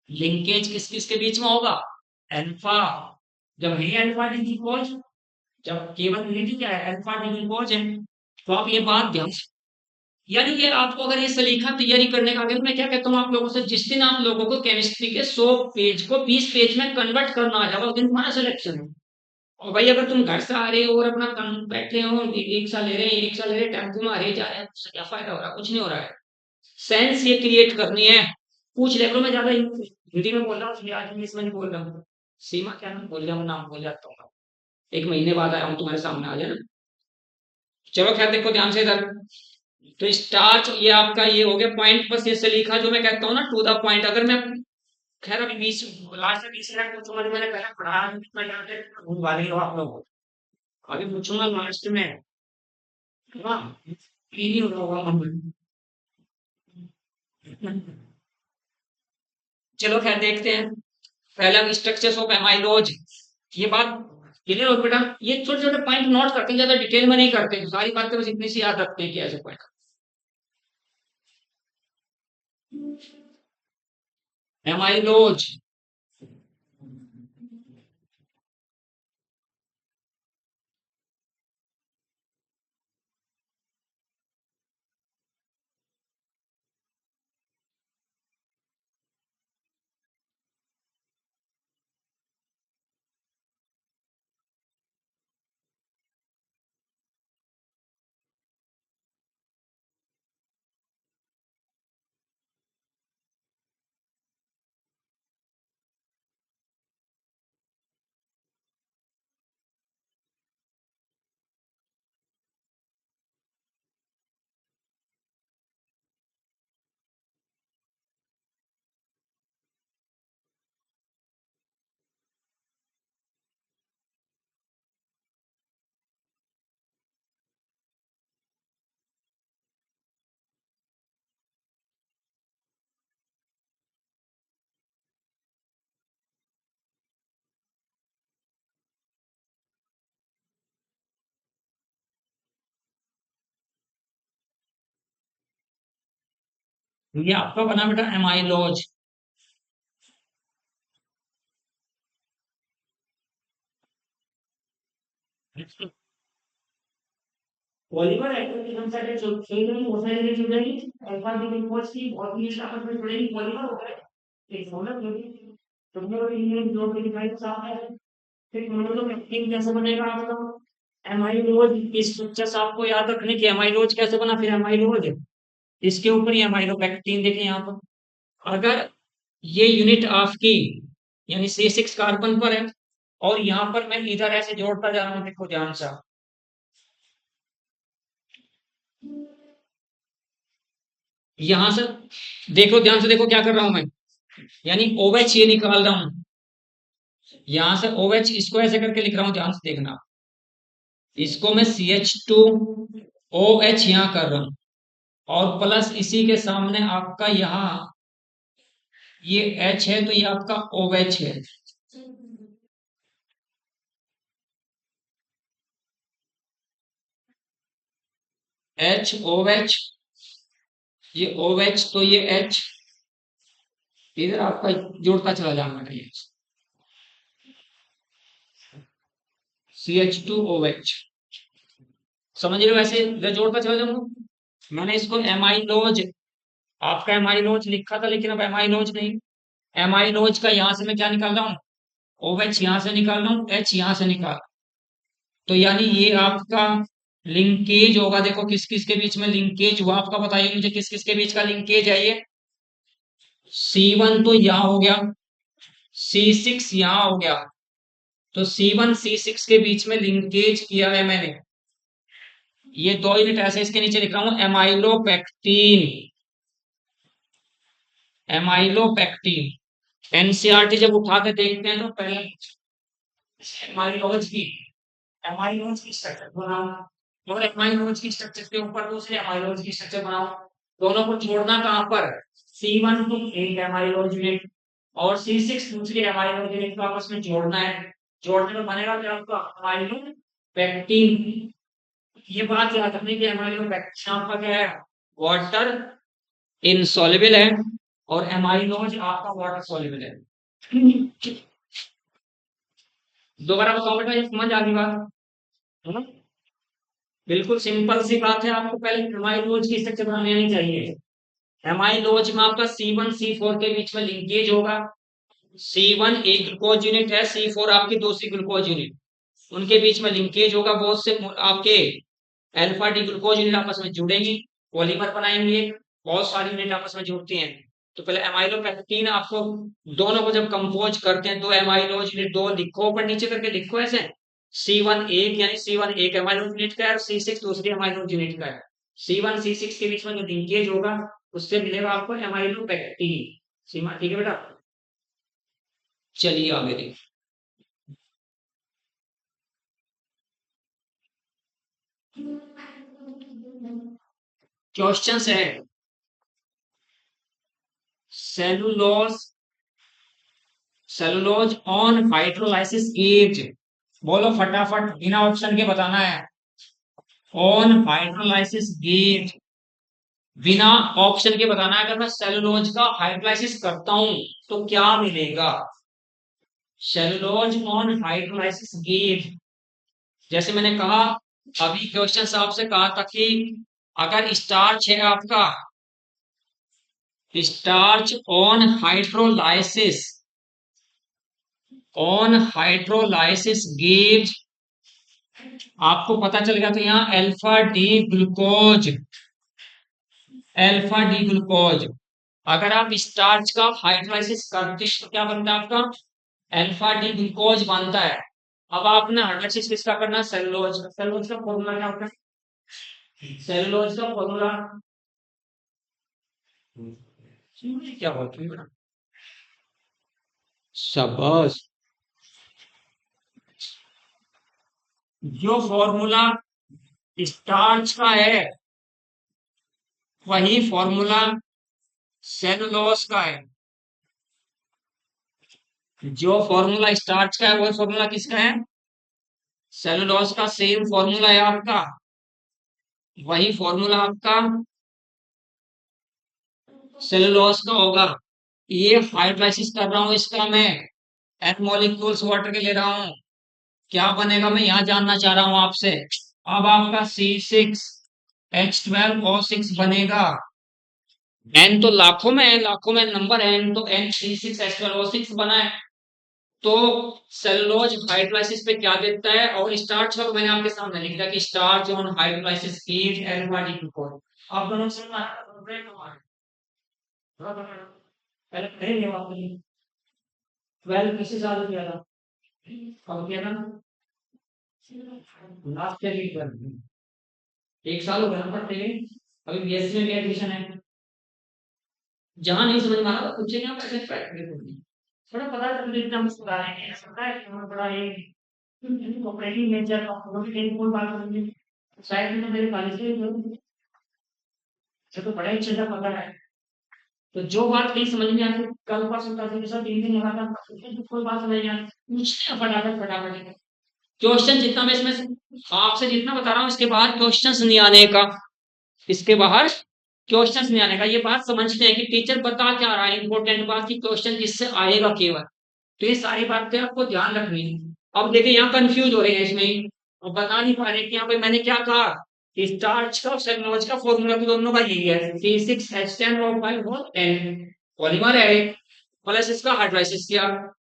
लिंकेज किस किस के बीच में होगा? अल्फा जब है अल्फा डी ग्लूकोज। जब केवल यूनिटी क्या है? अल्फा डी ग्लूकोज है। तो आप ये बात ध्यान। यानी कि आपको अगर ये सलीखा तैयारी करने का अगर मैं क्या कहता हूँ आप लोगों से, जिस दिन आप लोगों को केमिस्ट्री के 100 पेज को 20 पेज में कन्वर्ट करना आ जाएगा उस दिन तुम्हारा सिलेक्शन है। और भाई अगर तुम घर से आ रहे हो और अपना बैठे हो रिक्शा ले रहे हैं रिक्शा ले रहे हैं टेम्पो में आ रहे जा रहे हैं उससे क्या फायदा हो रहा है? कुछ नहीं हो रहा है। सेंस ये क्रिएट करनी है। पूछ ले करो। मैं ज्यादा हिंदी में बोल रहा हूँ आज इंग्लिश में नहीं बोल रहा हूँ। सीमा क्या नाम बोल रहा हूँ? नाम बोल जाता हूँ। एक महीने बाद आया हूँ तुम्हारे सामने आ जाए। चलो खैर देखो ध्यान से इधर। तो स्टार्च ये आपका ये हो गया पॉइंट। बस ये से लिखा जो मैं कहता हूँ ना टू द पॉइंट। अगर मैं खैर अभी 20 लास्ट में 20 मिनट पूछूंगा जो मैंने पहले पढ़ा भूल वाले हो आप लोग। अभी पूछूंगा लास्ट में। हाँ नहीं होगा हम। चलो खैर देखते हैं। पहला स्ट्रक्चर्स ऑफ एमाइलोज। ये बात क्लियर हो बेटा। ये छोटे छोटे पॉइंट नोट करते हैं ज्यादा डिटेल में नहीं करते सारी बातें बस इतनी सी याद रखते हैं कि ऐसे पॉइंट। एमाइलोज ये आपका बना बेटा एमाइलोज। पॉलीमर एटोमिक साइड जो जुड़ेगी वो साइड जुड़ेगी अल्फा डी ग्लूकोज की और भी आपस में जुड़ेगी पॉलीमर हो गए एक फॉर्मूला जुड़ेगी। तो ये जो भी दिखाई साफ है। फिर मोनोमेरिक कैसे बनेगा आपका एमाइलोज की स्ट्रक्चर्स आपको याद रखने की एमाइलोज कैसे बना फिर एमाइलोज इसके ऊपर ही एमाइलोपेक्टिन देखें यहाँ पर अगर ये यूनिट आपकी यानी C6 कार्बन पर है और यहाँ पर मैं इधर ऐसे जोड़ता जा रहा हूँ देखो ध्यान से यहां से देखो ध्यान से देखो क्या कर रहा हूं मैं यानी OH ये निकाल रहा हूं यहां से OH इसको ऐसे करके लिख रहा हूं ध्यान से देखना इसको मैं CH2OH यहां कर रहा हूं और प्लस इसी के सामने आपका यहाँ ये H है तो ये आपका OH है HOH ये OH तो ये H इधर आपका जुड़ता चला जाना ये CH2OH समझ रहे हो ऐसे इधर जोड़ता चला जाऊंगा मैंने इसको एमाइलोज आपका एमाइलोज लिखा था लेकिन अब एमाइलोज नहीं एमाइलोज का यहां से मैं क्या निकाल रहा हूँ OH यहां से निकाल रहा हूँ H यहां से निकाल तो यानी ये आपका लिंकेज होगा देखो किस किस के बीच में लिंकेज हुआ आपका बताइए मुझे किस किस के बीच का लिंकेज है ये C1 तो यहाँ हो गया C6 यहाँ हो गया तो C1 C6 के बीच में लिंकेज किया है मैंने ये दो यूनिट ऐसे इसके नीचे लिख रहा हूं एमाइलोपेक्टिन एमाइलोपेक्टिन एनसीईआरटी जब उठा के देखते हैं तो पहले एमाइलोज की एमाइलोज की स्ट्रक्चर बनाओ और एमाइलोज की स्ट्रक्चर के ऊपर दूसरे एमाइलोज की स्ट्रक्चर बनाओ दोनों को जोड़ना कहां पर C1 तो एक एमाइलोज यूनिट और C6 दूसरी एमाइलोज यूनिट को आपस में जोड़ना है जोड़ने में बनेगा क्या आपका एमाइलोपेक्टिन ये बात याद रखने की एमाइलोपेक्टिन आपका क्या है वाटर इनसॉल्युबल है और एमाइलोज आपका वाटर सॉल्युबल है दोबारा बताओ बेटा ये समझ आ गई बात है ना बिल्कुल सिंपल सी बात है आपको पहले एमाइलोज की स्ट्रक्चर बनानी आनी चाहिए एमाइलोज में आपका C1 C4 के बीच में लिंकेज होगा C1 एक ग्लूकोज यूनिट है C4 आपकी दूसरी ग्लूकोज यूनिट उनके बीच में लिंकेज होगा बहुत से आपके अल्फा डी ग्लूकोज यूनिट आपस में जुड़ेंगी पॉलीमर बनाएंगे बहुत सारी यूनिट आपस में जुड़ती हैं तो पहले एमाइलोपेक्टिन आपको दोनों को जब कंपोज करते हैं दो एमाइलोज यूनिट दो लिखो ऊपर नीचे करके लिखो ऐसे C1 एक यानी C1 एक एमाइलोज यूनिट का है और C6 दूसरी एमाइलोज यूनिट का है C1 C6 के बीच में जो लिंकेज होगा उससे मिलेगा आपको एमाइलोपेक्टिन सीमा ठीक है बेटा चलिए आगे देखिए क्वेश्चन है सेलुलोज सेलुलोज ऑन हाइड्रोलाइसिस एज बोलो फटाफट बिना ऑप्शन के बताना है ऑन हाइड्रोलाइसिस एज बिना ऑप्शन के बताना है अगर मैं सेलुलोज का हाइड्रोलाइसिस करता हूं तो क्या मिलेगा सेलुलोज ऑन हाइड्रोलाइसिस एज जैसे मैंने कहा अभी क्वेश्चन आपसे कहा था कि अगर स्टार्च है आपका स्टार्च ऑन हाइड्रोलाइसिस गिव्स आपको पता चल गया तो यहाँ अल्फा डी ग्लूकोज अगर आप स्टार्च का हाइड्रोलाइसिस करते हैं तो क्या बनता है आपका अल्फा डी ग्लूकोज बनता है अब आपने हाइड्रोलाइसिस किसका करना है सेलुलोज का फॉर्मूला क्या होता है सेलुलोज का फॉर्मूला क्या होता है बेटा शाबाश जो फॉर्मूला स्टार्च का है वही फॉर्मूला सेलुलोज का है जो फॉर्मूला स्टार्च का है वही फॉर्मूला किसका है सेलुलोज का सेम फॉर्मूला है आपका वही फॉर्मूला आपका सेलुलोज का होगा। ये हाइड्रोलाइसिस कर रहा हूं इसका मैं, एन मॉलिक्यूल्स वाटर के ले रहा हूं, क्या बनेगा मैं यहाँ जानना चाह रहा हूं आपसे। अब आपका C6H12O6 बनेगा। एन तो लाखों में है, लाखों में नंबर है, एन तो N C6H12O6 बना है। तो सेलुलोज हाइड्रोलाइसिस पे क्या देता है, और स्टार्च का तो मैंने आपके सामने लिख दिया कि starch on hydrolysis gives alpha D glucose. आप दोनों से पहले पढ़े नहीं आपने, 12 किसी साल किया था, कब किया था, लास्ट ईयर की 12, एक साल हो गया ना पढ़ते हुए। अभी बीएससी में भी एडमिशन है। जहां नहीं समझ में आ रहा पूछे क्या, पैसे थोड़ा पता है तकलीफ हम सुधा रहे हैं, पता है कि हमें बड़ा ये ऑपरेटिंग नेचर का वो भी कहीं कोई बात नहीं है। शायद में तो मेरे कॉलेज में से तो बड़ा ही चीज़ा पता है। तो जो बात नहीं समझ में आती, कल परसों का सब 3 दिन लगातार पढ़ते हैं, तो कोई बात समझ नहीं आती, पूछते हैं फटाफट फटाफट। क्वेश्चन जितना मैं इसमें आपसे जितना बता रहा हूँ, इसके बाहर क्वेश्चंस नहीं आने का, इसके बाहर क्वेश्चंस नहीं आने का। ये बात समझते हैं कि टीचर बता क्या रहा है, इंपॉर्टेंट बात की क्वेश्चन जिससे आएगा केवल। तो ये सारी बातें आपको ध्यान रखनी है। अब देखिए यहाँ कंफ्यूज हो रहे हैं इसमें ही, और बता नहीं पा रहे कि यहाँ पे मैंने क्या कहा कि स्टार्च का और सेलुलोज का फॉर्मूला तो दोनों का यही है, C6H10O5 पॉलीमर है प्लस इसका हाइड्रोलाइसिस किया।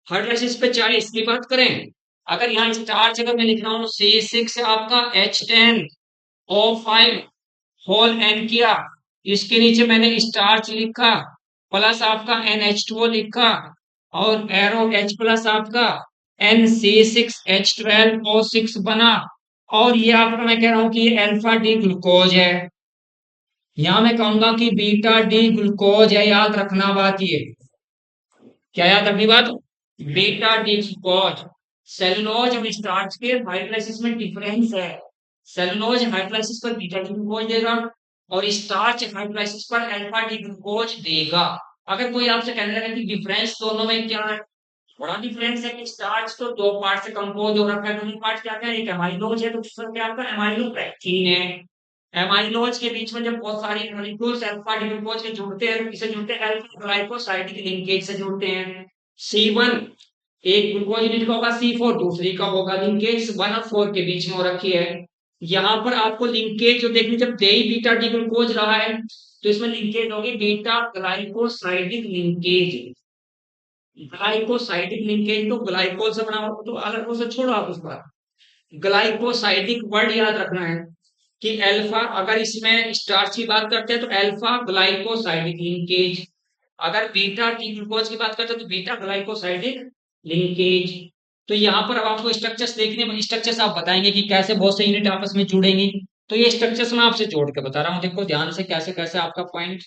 हाइड्रोलाइसिस पे चाहे इसकी बात करें, अगर यहाँ स्टार्च अगर मैं लिख रहा हूँ C6 आपका H10O5 होल एन किया, इसके नीचे मैंने स्टार्च लिखा, प्लस आपका NH2O लिखा, और एरो H प्लस आपका NC6H12O6 बना। और ये आपका मैं कह रहा हूं कि ये अल्फा डी ग्लूकोज है। यहां मैं कहूंगा कि बीटा डी ग्लूकोज है, याद रखना बात ये, क्या याद रखनी बात, बीटा डी ग्लूकोज। सेलुलोज और स्टार्च के हाइड्रोलाइसिस में डिफरेंस है। सेलुलोज हाइड्रोलाइसिस पर बीटा डी ग्लूकोज देगा, और स्टार्च हाइड्रोलाइसिस पर अल्फा डी ग्लूकोज देगा। अगर कोई आपसे कहने लगे कि डिफरेंस दोनों में क्या है, बड़ा डिफरेंस है कि स्टार्च तो 2 पार्ट से कंपोज हो रखा है, दोनों पार्ट क्या क्या है, एक एमाइलोज है, तो दूसरा क्या आपका एमाइलो पेक्टिन है। एमाइलोज के बीच में जब बहुत सारी मॉलिक्यूल्स अल्फा डी ग्लूकोज के जुड़ते हैं तो किसे जुड़ते हैं, अल्फा ग्लाइकोसाइडिक लिंकेज से जुड़ते हैं। C1 एक ग्लूकोज यूनिट का होगा, C4 दूसरी का होगा, लिंकेज 1 और 4 के बीच में हो रखी है। यहाँ पर आपको लिंकेज जो देखनी, जब दे बीटा डी ग्लूकोज रहा है तो इसमें लिंकेज होगी beta glycosidic linkage. Glycosidic linkage तो ग्लाइकोल से बना हो, तो अलग उसे छोड़ो आप उस पर, ग्लाइकोसाइडिक वर्ड याद रखना है कि अल्फा, अगर इसमें स्टार्च की बात करते हैं तो अल्फा ग्लाइकोसाइडिक लिंकेज, अगर बीटा टी ग्लूकोज की बात करते हैं तो बीटा ग्लाइकोसाइडिक लिंकेज। तो यहाँ पर अब आपको स्ट्रक्चर्स देखने, स्ट्रक्चर्स आप बताएंगे कि कैसे बहुत से यूनिट आपस में जुड़ेंगी। तो ये स्ट्रक्चर्स मैं आपसे जोड़ के बता रहा हूँ, देखो ध्यान से कैसे कैसे आपका पॉइंट।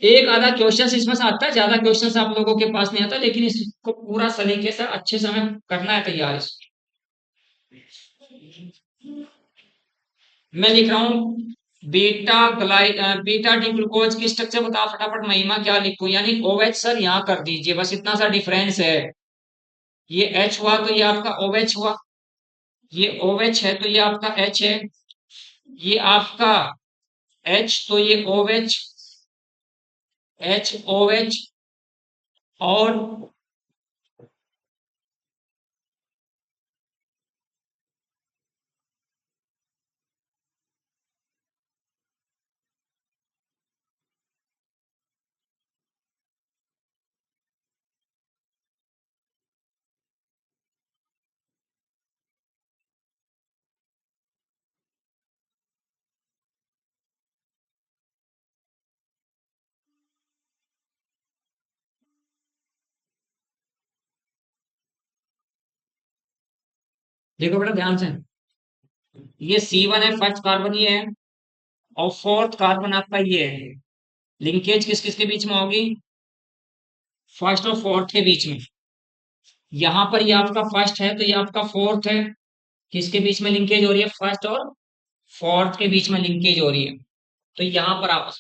एक आधा क्वेश्चन इसमें से आता है, ज्यादा क्वेश्चन आप लोगों के पास नहीं आता, लेकिन इसको पूरा सलीके से अच्छे से हमें करना है तैयार। मैं लिख रहा हूँ बीटा डी ग्लूकोज की स्ट्रक्चर बता फटाफट, महिमा क्या लिखूं, यानी OH सर यहाँ कर दीजिए, बस इतना सा डिफरेंस है। ये H हुआ तो ये आपका OH हुआ, ये OH है तो ये आपका H है, ये आपका H तो ये OH, HOH। और देखो बेटा ध्यान से, ये C1 है, फर्स्ट कार्बन ये है, और फोर्थ कार्बन आपका ये है। लिंकेज किस किस के बीच में होगी, फर्स्ट और फोर्थ के बीच में। यहाँ पर ये आपका फर्स्ट है तो ये आपका फोर्थ है, किसके बीच में लिंकेज हो रही है, फर्स्ट और फोर्थ के बीच में लिंकेज हो रही है। तो यहाँ पर आप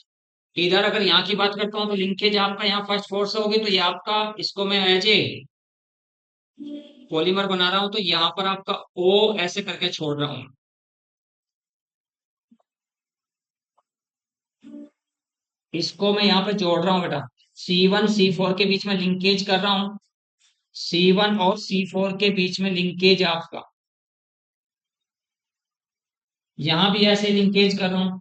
इधर अगर यहाँ की बात करता हूँ तो लिंकेज आपका यहाँ फर्स्ट फोर्थ से होगी, तो ये आपका, इसको मैं एज ए पॉलीमर बना रहा हूँ, तो यहाँ पर आपका O ऐसे करके छोड़ रहा हूँ। इसको मैं यहाँ पे जोड़ रहा हूँ बेटा, C1 C4 के बीच में लिंकेज कर रहा हूँ, C1 और C4 के बीच में लिंकेज है आपका, यहां भी ऐसे लिंकेज कर रहा हूं।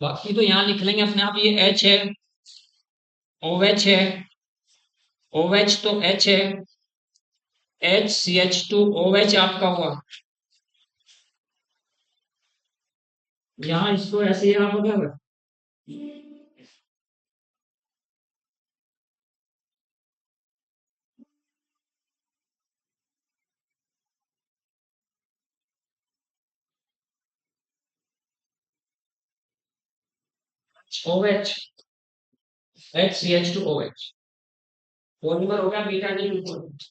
बाकी तो यहां लिख लेंगे अपने आप, ये H है, OH है, OH तो H है, HCH2OH आपका हुआ, यहाँ इसको ऐसे यहाँ हो गया। OH, HCH2OH, पॉलीमर हो गया बीटा डी ग्लूकोज।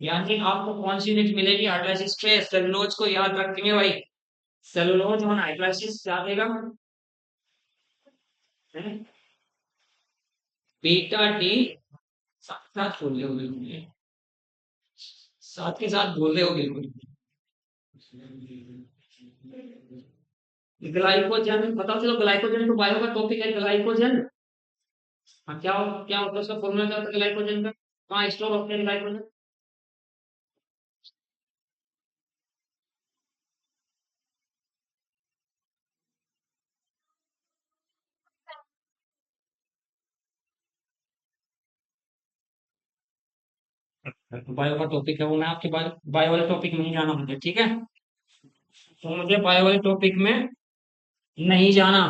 यानी आपको कौन सी यूनिट मिलेगी हाइड्रोलाइसिस पे, सेलुलोज को याद रखेंगे भाई, सेलुलोज ऑन हाइड्रोलाइसिस क्या देगा, बीटा डी, साथ साथ बोल रहे हो बिल्कुल, साथ के साथ बोल रहे हो बिल्कुल। ग्लाइकोजन बताओ, चलो ग्लाइकोजन तो बायो का टॉपिक है, ग्लाइकोजन। हाँ, क्या होता है उसका फॉर्मूला, क्या होता है ग्लाइकोजन का, कहाँ स्टोर होते हैं ग्लाइकोजन। तो बायो का टॉपिक है वो, मैं आपके बायो वाले टॉपिक में नहीं जाना मुझे, ठीक है, तो मुझे बायो वाले टॉपिक में नहीं जाना।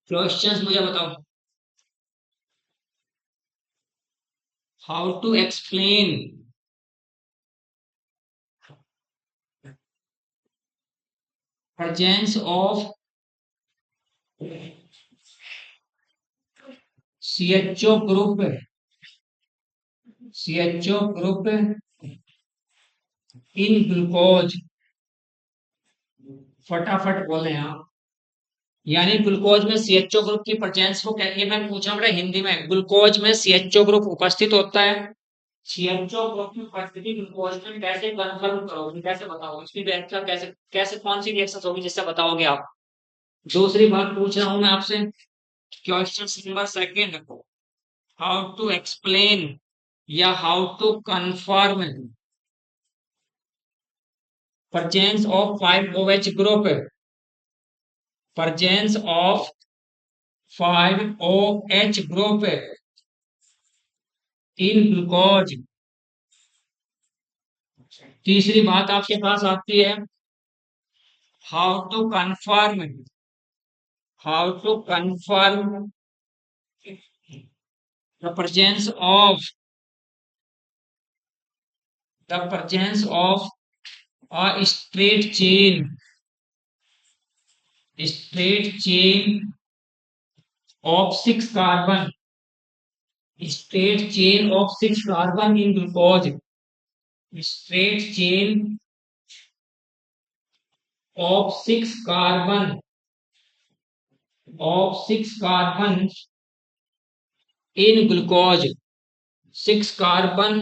क्वेश्चंस मुझे बताओ, how to explain presence of CHO group, CHO group in glucose, फटाफट बोले आप। यानी ग्लूकोज में सीएचओ ग्रुप की प्रेजेंस को ये मैं पूछ रहा हूँ बेटा हिंदी में, ग्लूकोज में सीएचओ ग्रुप उपस्थित होता है, सीएचओ ग्रुप की उपस्थिति ग्लूकोज में कैसे कन्फर्म करोगे, कैसे बताओगे, इसकी व्याख्या कैसे, कौन सी रिएक्शन होगी जिससे बताओगे आप। दूसरी बात पूछ रहा हूं मैं आपसे, question number second, how to explain या how to confirm presence of 5OH group, presence of 5OH group in glucose. तीसरी बात आपके पास आती है, how to confirm, how to confirm the presence of, the presence of a straight chain of 6 carbon, straight chain of 6 carbon in glucose, straight chain of 6 carbon, of 6 carbon in glucose, 6 carbon.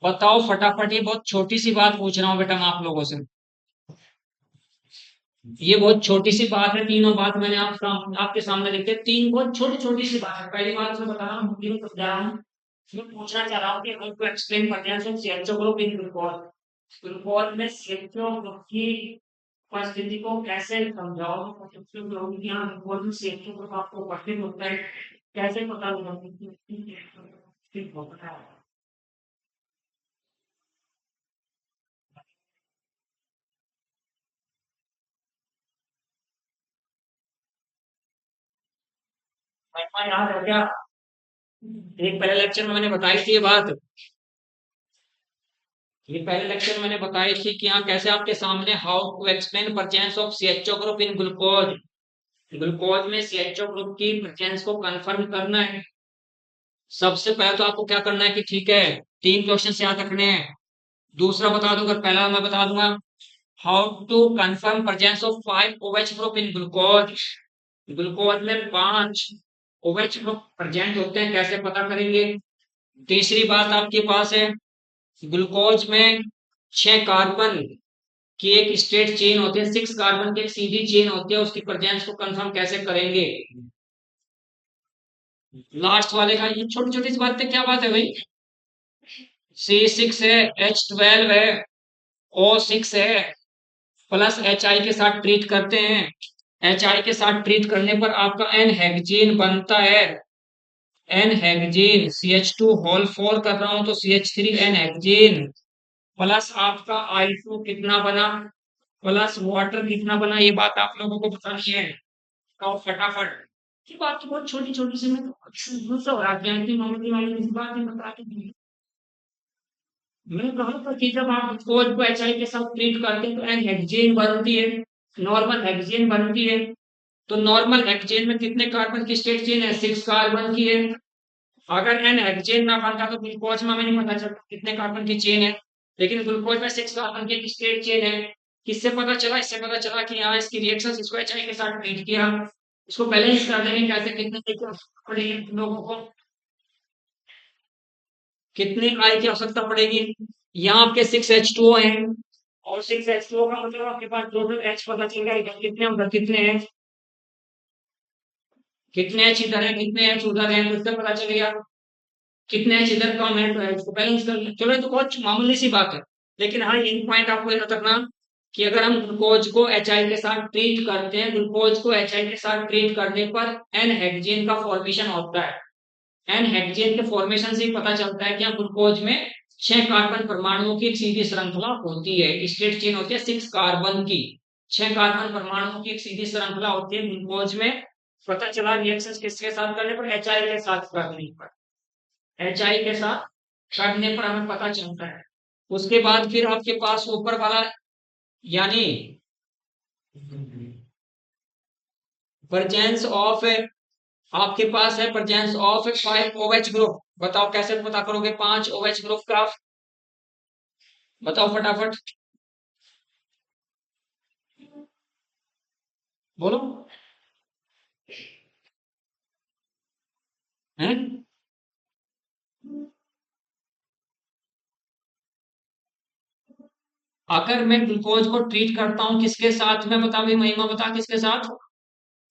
बताओ फटाफट, ये बहुत छोटी सी बात पूछ रहा हूँ बेटा मैं आप लोगों से, ये बहुत छोटी सी बात है, तीनों बात मैंने आपके सामने लिखे, तीन बहुत छोटी छोटी सी बात है। पहली बात मैं बता रहा हूँ, तीन को जा रहा हूँ, मैं पूछना चाह रहा हूँ कि हमको explain presence of CHO group in glucose, glucose में सीएचओ ग्रुप की उपस्थिति को कैसे समझाओ, सीएचओ ग्रुप की, यहाँ ग्लूकोज में सीएचओ ग्रुप आपको उपस्थित होता है, कैसे पता होगा। याद है क्या, एक पहले लेक्चर में मैंने बताई थी ये बात, ये पहले लेक्चर में मैंने बताई थी कि यहाँ कैसे आपके सामने, how to explain presence of CHO group in glucose, glucose में CHO ग्रुप की प्रेजेंस को कंफर्म करना है। सबसे पहले तो आपको क्या करना है कि ठीक है, 3 क्वेश्चन याद रखने हैं। दूसरा बता दूं, अगर पहला मैं बता दूंगा, how to confirm presence of 5 OH group in glucose. Glucose में 5 OH ग्रुप प्रेजेंट होते हैं, कैसे पता करेंगे। तीसरी बात आपके पास है, ग्लूकोज में 6 कार्बन की एक स्ट्रेट चेन होती है, 6 कार्बन की एक सीधी चेन होती है, उसकी प्रेजेंस को कंफर्म कैसे करेंगे। लास्ट वाले का ये छोटी छोटी सी बातें, क्या बात है भाई। C6 है, H12 है, O6 है, प्लस HI के साथ ट्रीट करते हैं। HI के साथ ट्रीट करने पर आपका एन हेक्जीन बनता है। एन हेक्जीन CH2 होल 4 कर रहा हूं तो CH3 एन हेक्जीन, प्लस आपका I2 कितना बना, प्लस वाटर कितना बना, ये बात आप लोगों को बतानी है। तो फटाफट, ये बात तो बहुत छोटी छोटी सी, मैं तो राजनीति मामले वाली इस बात में बता के, मैंने कहा था कि जब आप ग्लूकोज को HI के साथ ट्रीट करते हैं तो एन हेक्सेन बनती है, नॉर्मल हेक्सेन बनती है। तो नॉर्मल हेक्सेन में कितने कार्बन की स्ट्रेट चेन है, 6 कार्बन की है। अगर एन हेक्सेन ना बनता तो ग्लूकोज में हमें नहीं पता चलता कितने कार्बन की चेन है, लेकिन ग्लूकोज में 6 कार्बन की स्ट्रेट चेन है। किससे पता चला, इससे पता चला कि यहाँ इसकी रिएक्शन, इसको HI के साथ ट्रीट किया, इसको बैलेंस कर देंगे कैसे, कितने पड़ेगी लोगों को, कितने आई की आवश्यकता पड़ेगी। यहाँ आपके 6H2O हैं, और 6H2O का मतलब आपके पास टोटल H पता चल गया, इधर कितने उधर कितने हैं, कितने H इधर है, कितने H उधर है, तो इससे पता चल गया कितने H इधर कम है, तो H को बैलेंस कर लें। चलो ये तो बहुत मामूली सी बात है, लेकिन हाँ ये पॉइंट आपको याद रखना कि अगर हम ग्लूकोज को HI के साथ ट्रीट करते हैं, ग्लूकोज को HI के साथ ट्रीट करने पर एन हेक्सेन का फॉर्मेशन होता है। एन हेक्सेन के फॉर्मेशन से ही पता चलता है कि यहाँ ग्लूकोज में 6 कार्बन परमाणुओं की एक सीधी श्रृंखला होती है, स्ट्रेट चेन होती है 6 कार्बन की। 6 कार्बन परमाणुओं की एक सीधी श्रृंखला होती है ग्लूकोज में। पता चला रिएक्शन किसके साथ करने पर, HI के साथ करने पर, HI के साथ करने पर हमें पता चलता है। उसके बाद फिर आपके पास ऊपर वाला, यानी प्रेजेंस ऑफ, आपके पास है प्रेजेंस ऑफ 5 OH ग्रुप। बताओ कैसे पता करोगे 5 OH ग्रुप का, बताओ फटाफट बोलो। हैं, अगर मैं ग्लूकोज को ट्रीट करता हूं किसके साथ में, बता भी महिमा बता, किसके साथ,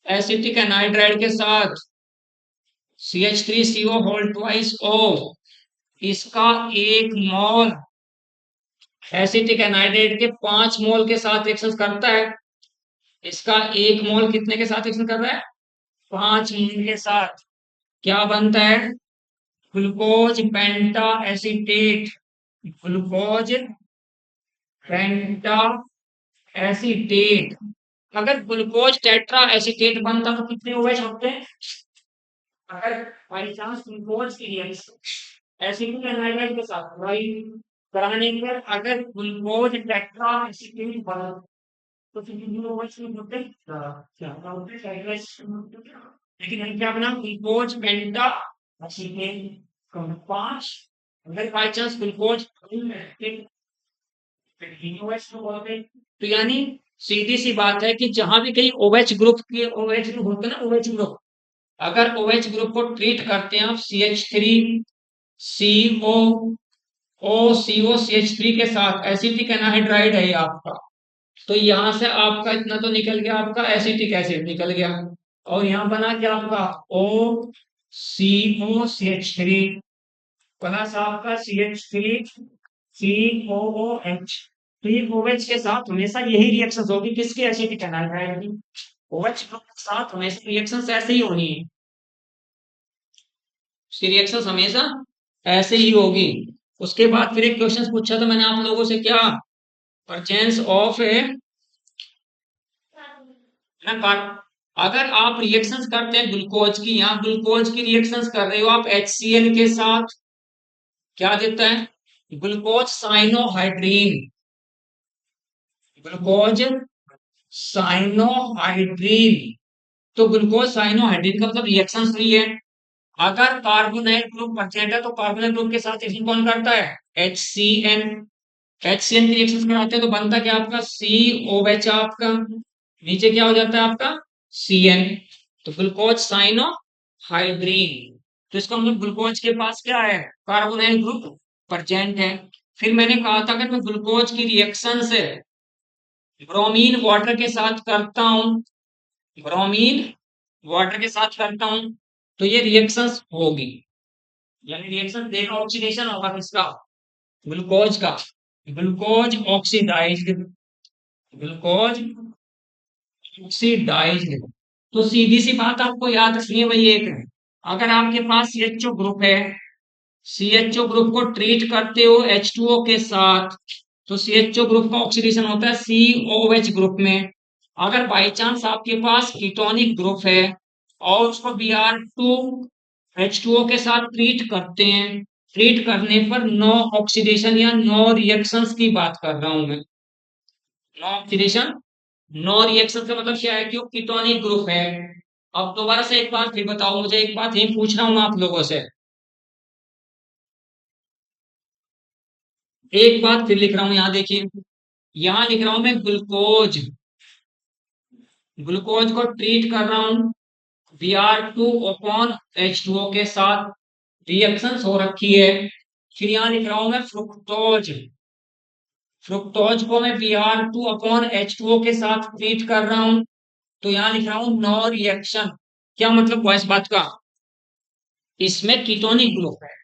एसिटिक एनहाइड्राइड के साथ, CH3CO होल ट्वाइस O, इसका 1 मोल एसिटिक एनहाइड्राइड के 5 मोल के साथ रिएक्शन करता है। इसका 1 मोल कितने के साथ रिएक्शन कर रहा है, 5 मोल के साथ। क्या बनता है, ग्लूकोज पेंटा एसीटेट, ग्लूकोज पेंटा एसीटेट। अगर ग्लूकोज टेट्रा एसीटेट बनता तो कितने OH होते हैं, अगर बाई चांस ग्लूकोज की रिएक्शन एसिटिक एनहाइड्राइड के साथ राइट कराने पर अगर ग्लूकोज टेट्रा एसीटेट बना तो फिर कितने OH होते हैं, क्या होते हैं, लेकिन हम क्या बना, ग्लूकोज पेंटा एसीटेट 5। अगर बाई चांस ग्लूकोज तो यानी सीधी सी बात है कि जहां भी कहीं OH ग्रुप के OH ग्रुप होते हैं ना, OH ग्रुप, अगर OH ग्रुप को ट्रीट करते हैं आप CH3CO CH3 के साथ, एसिटिक एनाहाइड्राइड है ये आपका, तो यहां से आपका इतना तो निकल गया, आपका एसिटिक एसिड निकल गया, और यहाँ बना क्या आपका OCO CH3 प्लस आपका CH3COOH। तो ये OH के साथ हमेशा यही रिएक्शन होगी, किसके, एसिटिक एनाहाइड्राइड की। OH के साथ हमेशा रिएक्शन ऐसे ही होनी है, उसकी रिएक्शन हमेशा ऐसे ही होगी। उसके बाद फिर एक क्वेश्चन पूछा था मैंने आप लोगों से, क्या, परचेंस ऑफ ना, अगर आप रिएक्शंस करते हैं ग्लूकोज की, यहाँ ग्लूकोज की रिएक्शंस कर रहे हो आप HCl के साथ, क्या देता है, ग्लूकोज साइनोहाइड्रीन, ग्लूकोज साइनोहाइड्रीन, तो ग्लूकोज साइनोहाइड्रिन का मतलब रिएक्शन फ्री है। अगर कार्बोनाइल ग्रुप प्रेजेंट है तो कार्बोनाइल ग्रुप के साथ रिएक्शन कौन करता है? HCN। HCN की रिएक्शन कराते हैं तो बनता क्या आपका? COH आपका, नीचे क्या हो जाता है आपका? CN। तो ग्लूकोज साइनोहाइड्रिन, तो इसका मतलब ग्लूकोज के पास क्या है? कार्बोनाइल ग्रुप प्रेजेंट है। फिर मैंने कहा था अगर मैं ग्लूकोज की रिएक्शन से ब्रोमीन वाटर के साथ करता हूं, ब्रोमीन वाटर के साथ करता हूं, तो ये रिएक्शंस होगी, यानी रिएक्शन देगा, ऑक्सीडेशन होगा किसका? ग्लूकोज का। Glucose oxidised, glucose oxidised. तो सीधी सी बात आपको याद रखनी है वही एक है, अगर आपके पास CHO ग्रुप है, CHO ग्रुप को ट्रीट करते हो H2O के साथ, तो CHO ग्रुप का ऑक्सीडेशन होता है COH ग्रुप में। अगर बाई चांस आपके पास कीटोनिक ग्रुप है और उसको Br2H2O के साथ ट्रीट करते हैं, ट्रीट करने पर नो ऑक्सीडेशन या नो रिएक्शंस की बात कर रहा हूं मैं। नो ऑक्सीडेशन, नो रिएक्शन का मतलब क्या है कि वो कीटोनिक ग्रुप है। अब दोबारा से एक बार फिर बताओ मुझे, एक बात यही पूछ रहा हूं आप लोगों से, एक बात फिर लिख रहा हूं, यहां देखिए, यहां लिख रहा हूं मैं ग्लूकोज, ग्लूकोज को ट्रीट कर रहा हूं Br2/H2O के साथ, रिएक्शन हो रखी है। फिर यहां लिख रहा हूं मैं फ्रुक्टोज, फ्रुक्टोज को मैं Br2/H2O के साथ ट्रीट कर रहा हूं, तो यहां लिख रहा हूं नो रिएक्शन। क्या मतलब हुआ इस बात का? इसमें कीटोनिक ग्रुप है,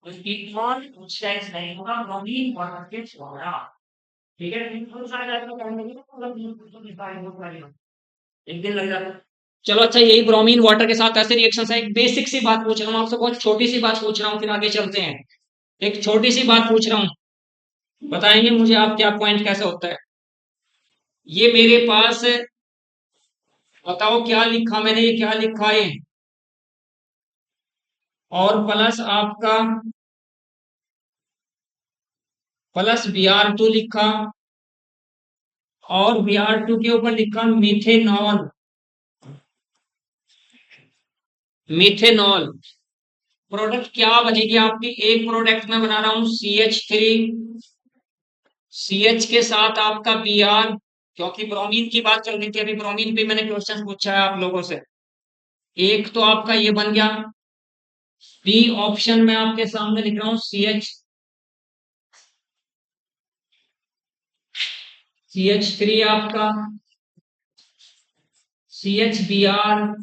तो कीटोन ऑक्साइड नहीं होगा, ब्रोमीन वाटर के द्वारा। ठीक है, एक दिन लग जाता है। चलो अच्छा, यही ब्रोमीन वाटर के साथ ऐसे रिएक्शन है। एक बेसिक सी बात पूछ रहा हूँ आपसे, बहुत छोटी सी बात पूछ रहा हूँ, फिर आगे चलते हैं। एक छोटी सी बात पूछ रहा हूँ, बताएंगे मुझे आप क्या पॉइंट कैसे होता है? ये मेरे पास, बताओ क्या लिखा मैंने, ये क्या लिखा है? और प्लस आपका, प्लस Br2 लिखा, और Br2 के ऊपर लिखा मिथेनॉल, मिथेनॉल। प्रोडक्ट क्या बनेगी आपकी? एक प्रोडक्ट में बना रहा हूं CH3, CH के साथ आपका Br, क्योंकि ब्रोमीन की बात चल रही थी अभी, ब्रोमीन पे मैंने क्वेश्चन पूछा है आप लोगों से। एक तो आपका ये बन गया, बी ऑप्शन में आपके सामने लिख रहा हूं CH3 आपका, CHBr,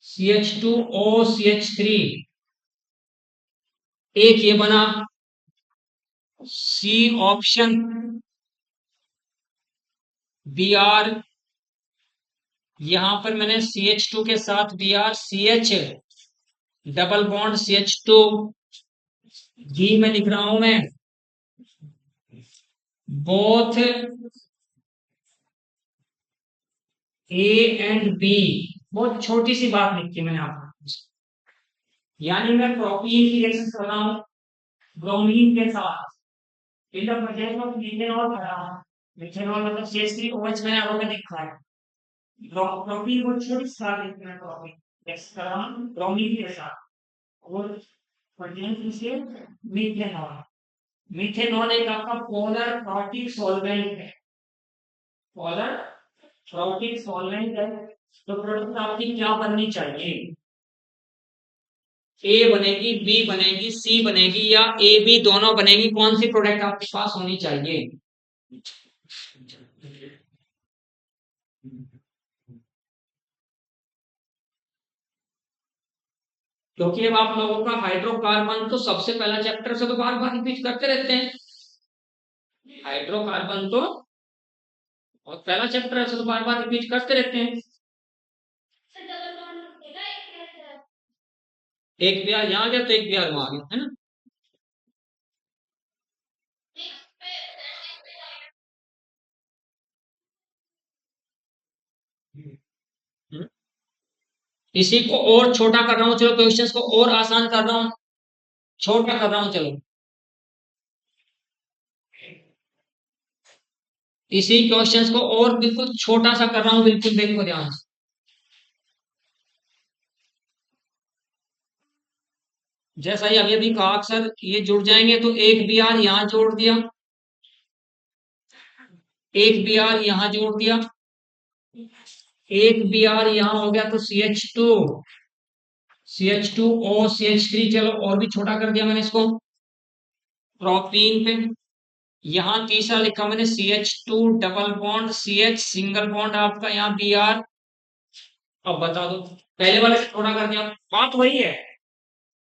CH2O, CH3, एक ये बना, सी ऑप्शन Br, यहां पर मैंने CH2 के साथ Br, CH double bond CH2, जी में लिख रहा हूं मैं बोथ ए एंड बी। बहुत छोटी सी बात लिखी है मैंने आपको, यानी मैं प्रोपीन की रिएक्शन कर रहा हूं ब्रोमीन के साथ, इधर मुझे तो मिथेनॉल कर रहा हूं, मिथेनॉल मतलब CH3OH मैंने आपको लिखा है। प्रोपीन को छोटी सी बात लिखी है, प्रोपीन रिएक्शन कर रहा हूं ब्रोमीन के साथ, और प्रेजेंट से मिथेनॉल। मिथेनॉल एक आपका पोलर प्रोटिक सॉल्वेंट है, पोलर प्रोटिक सॉल्वेंट है। तो प्रोडक्ट आपकी क्या बननी चाहिए? ए बनेगी, बी बनेगी, सी बनेगी, या ए बी दोनों बनेगी? कौन सी प्रोडक्ट आपके पास होनी चाहिए? क्योंकि अब आप लोगों का हाइड्रोकार्बन तो सबसे पहला चैप्टर से तो बार बार रिपीट करते रहते हैं, हाइड्रोकार्बन तो और पहला चैप्टर से तो बार बार रिपीट करते रहते हैं। एक बिहार यहाँ गया तो एक बिहार वहां गया, है ना? हम्म। इसी को और छोटा कर रहा हूँ, चलो क्वेश्चंस को और आसान कर रहा हूँ, छोटा कर रहा हूँ चलो, इसी क्वेश्चंस को और बिल्कुल छोटा सा कर रहा हूँ, बिल्कुल देखो ध्यान से। जैसा ही अभी अभी कहा सर ये जुड़ जाएंगे, तो एक बी आर यहाँ जोड़ दिया, एक बी आर यहाँ जोड़ दिया, एक बी आर यहाँ हो गया, तो CH2O CH3, चलो और भी छोटा कर दिया मैंने इसको प्रोपीन पे। यहाँ तीसरा लिखा मैंने CH2 double bond CH single bond आपका यहाँ बी आर। अब बता दो, पहले वाले से थोड़ा कर दिया, बात वही है,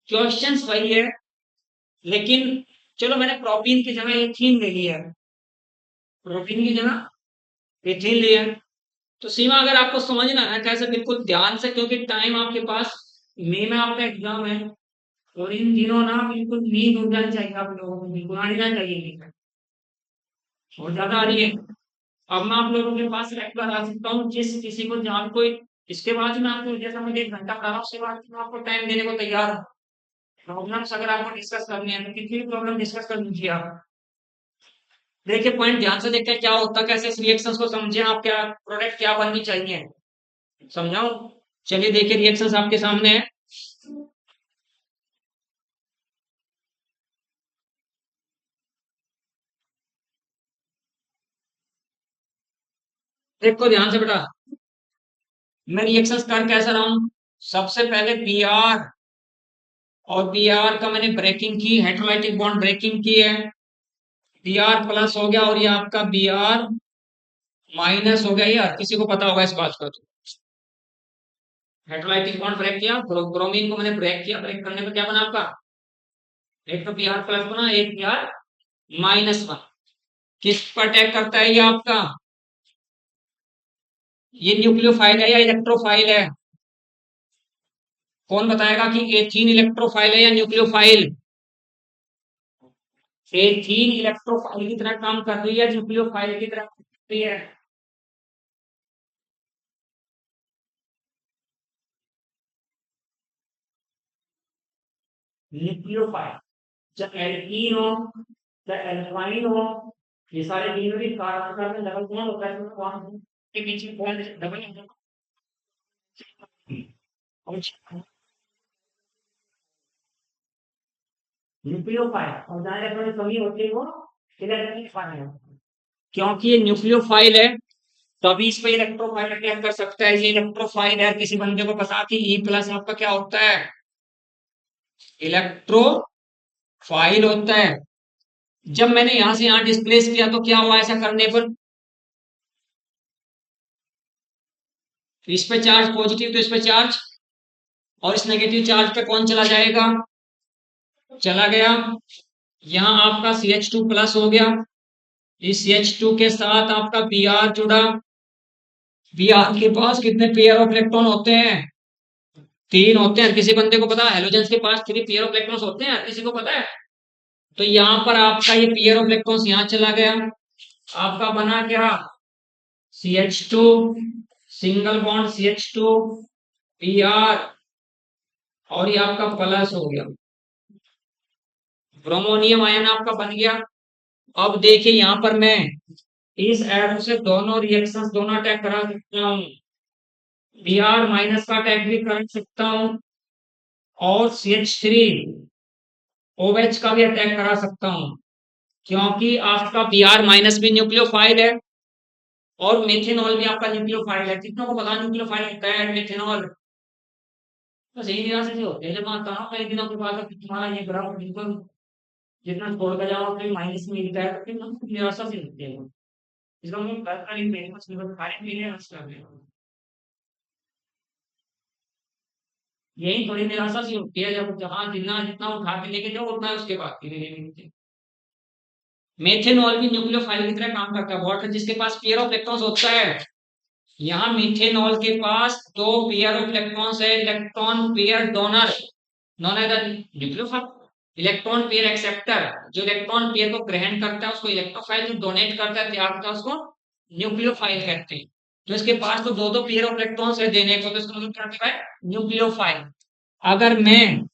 क्वेश्चंस वही है, लेकिन चलो मैंने प्रोपीन की जगह एथीन ले लिया है, प्रोपीन की जगह एथीन लिया है। तो सीमा अगर आपको समझना है कैसे, बिल्कुल ध्यान से, क्योंकि टाइम आपके पास, मई में आपका एग्जाम है, और इन दिनों ना बिल्कुल नींद उड़ जानी चाहिए आप लोगों को, बिल्कुल आनी ना चाहिए नींद, बहुत ज्यादा आ रही है। अब मैं आप लोगों के पास रेगुलर आ सकता हूँ, जिस किसी को जहाँ कोई, इसके बाद मैं आपको जैसा मैं 1 घंटा पढ़ा रहा हूँ, उसके बाद मैं आपको टाइम देने को तैयार हूँ। प्रॉब्लम्स अगर आपको डिस्कस करनी है तो कितनी भी प्रॉब्लम डिस्कस कर लीजिए आप। देखिए पॉइंट ध्यान से देखते हैं क्या होता है, कैसे इस रिएक्शंस को समझे आप, क्या प्रोडक्ट क्या बननी चाहिए, समझाओ। चलिए देखिए रिएक्शंस आपके सामने है। देखो ध्यान से बेटा, मैं रिएक्शंस कर कैसे रहा हूँ, सबसे पहले बी आर, और बी आर का मैंने ब्रेकिंग की, हेटेरोलाइटिक बॉन्ड ब्रेकिंग की है, बी आर प्लस हो गया, और ये आपका बी आर माइनस हो गया, ये हर किसी को पता होगा इस बात का। तो हेटेरोलाइटिक बॉन्ड ब्रेक किया, ब्रोमीन को मैंने ब्रेक किया, ब्रेक करने पर क्या बना आपका, एक तो बी आर प्लस बना, एक बी आर माइनस बना। किस पर अटैक करता है ये आपका, ये न्यूक्लियोफाइल है या इलेक्ट्रोफाइल है, कौन बताएगा कि एथीन इलेक्ट्रोफाइल है या न्यूक्लियोफाइल। एथीन इलेक्ट्रोफाइल की तरह काम कर रही है, न्यूक्लियोफाइल की तरह काम कर रही है। न्यूक्लियोफाइल, जब एल्कीन हो, जब एल्काइन हो, ये सारे तीनों भी कार्बन में डबल बॉन्ड होता है, तो बॉन्ड के बीच में बॉन्ड डबल और न्यूक्लियोफाइल, और जहाँ इलेक्ट्रॉन कमी होती है वो इलेक्ट्रोफाइल है। क्योंकि ये न्यूक्लियोफाइल है, तभी इस पे इलेक्ट्रोफाइल अटैक कर सकता है, ये इलेक्ट्रोफाइल है, किसी बंदे को पता कि ई प्लस आपका क्या होता है, इलेक्ट्रोफाइल होता है। जब मैंने यहां से यहां डिस्प्लेस किया तो क्या हुआ ऐसा करने पर, इस पे चार्ज पॉजिटिव, तो इस पे चार्ज, और इस नेगेटिव चार्ज पे कौन चला जाएगा, चला गया। यहाँ आपका CH2 प्लस हो गया, इस CH2 के साथ आपका Br जुड़ा, Br के पास कितने पेयर ऑफ इलेक्ट्रॉन होते हैं, 3 होते हैं, किसी बंदे को पता है हेलोजेंस के पास 3 पेयर ऑफ इलेक्ट्रॉन्स होते हैं, किसी को पता है। तो यहाँ पर आपका ये पेयर ऑफ इलेक्ट्रॉन्स यहाँ चला गया, आपका बना क्या, CH2 single bond CH2 Br, और ये आपका प्लस हो गया, ब्रोमोनियम आयन आपका बन गया। अब देखिए यहाँ पर मैं इस एरो से दोनों रिएक्शंस दोनों अटैक करा सकता हूँ, Br माइनस का अटैक भी कर सकता हूँ, और CH3 OH का भी अटैक करा सकता हूँ, क्योंकि आपका Br माइनस भी न्यूक्लियोफाइल है, और मेथेनॉल भी आपका न्यूक्लियोफाइल है। कितनों को पता न्यूक्लियोफाइल होता है मेथेनॉल, बस यही निराशा से होते हैं। जब मैं आता हूँ कई दिनों के बाद कि तुम्हारा ये ग्राफ बिल्कुल जितना छोड़ कर जाओ फिर माइनस में मिलता है, तो फिर हम निराशा से होते हैं। इसका मतलब घर का नहीं, मेरे पास खाने पीने कर रहे हो, यही थोड़ी निराशा सी होती है, जब जहाँ जितना जितना उठा के लेके जाओ उतना उसके बाद धीरे धीरे मिलते। मेथेनॉल भी न्यूक्लियोफाइल की तरह काम करता है, वाटर जिसके पास पेयर ऑफ इलेक्ट्रॉन्स होता है, यहाँ मीथेनॉल के पास 2 पेयर ऑफ इलेक्ट्रॉन्स है, electron pair donor known as nucleophile, electron pair acceptor जो इलेक्ट्रॉन पेयर को ग्रहण करता है उसको इलेक्ट्रोफाइल, जो डोनेट करता है त्याग करता है उसको न्यूक्लियोफाइल कहते हैं। तो इसके पास तो दो दो पेयर ऑफ इलेक्ट्रॉन्स है देने को, तो इसका मतलब क्या है, न्यूक्लियोफाइल। अगर मैं,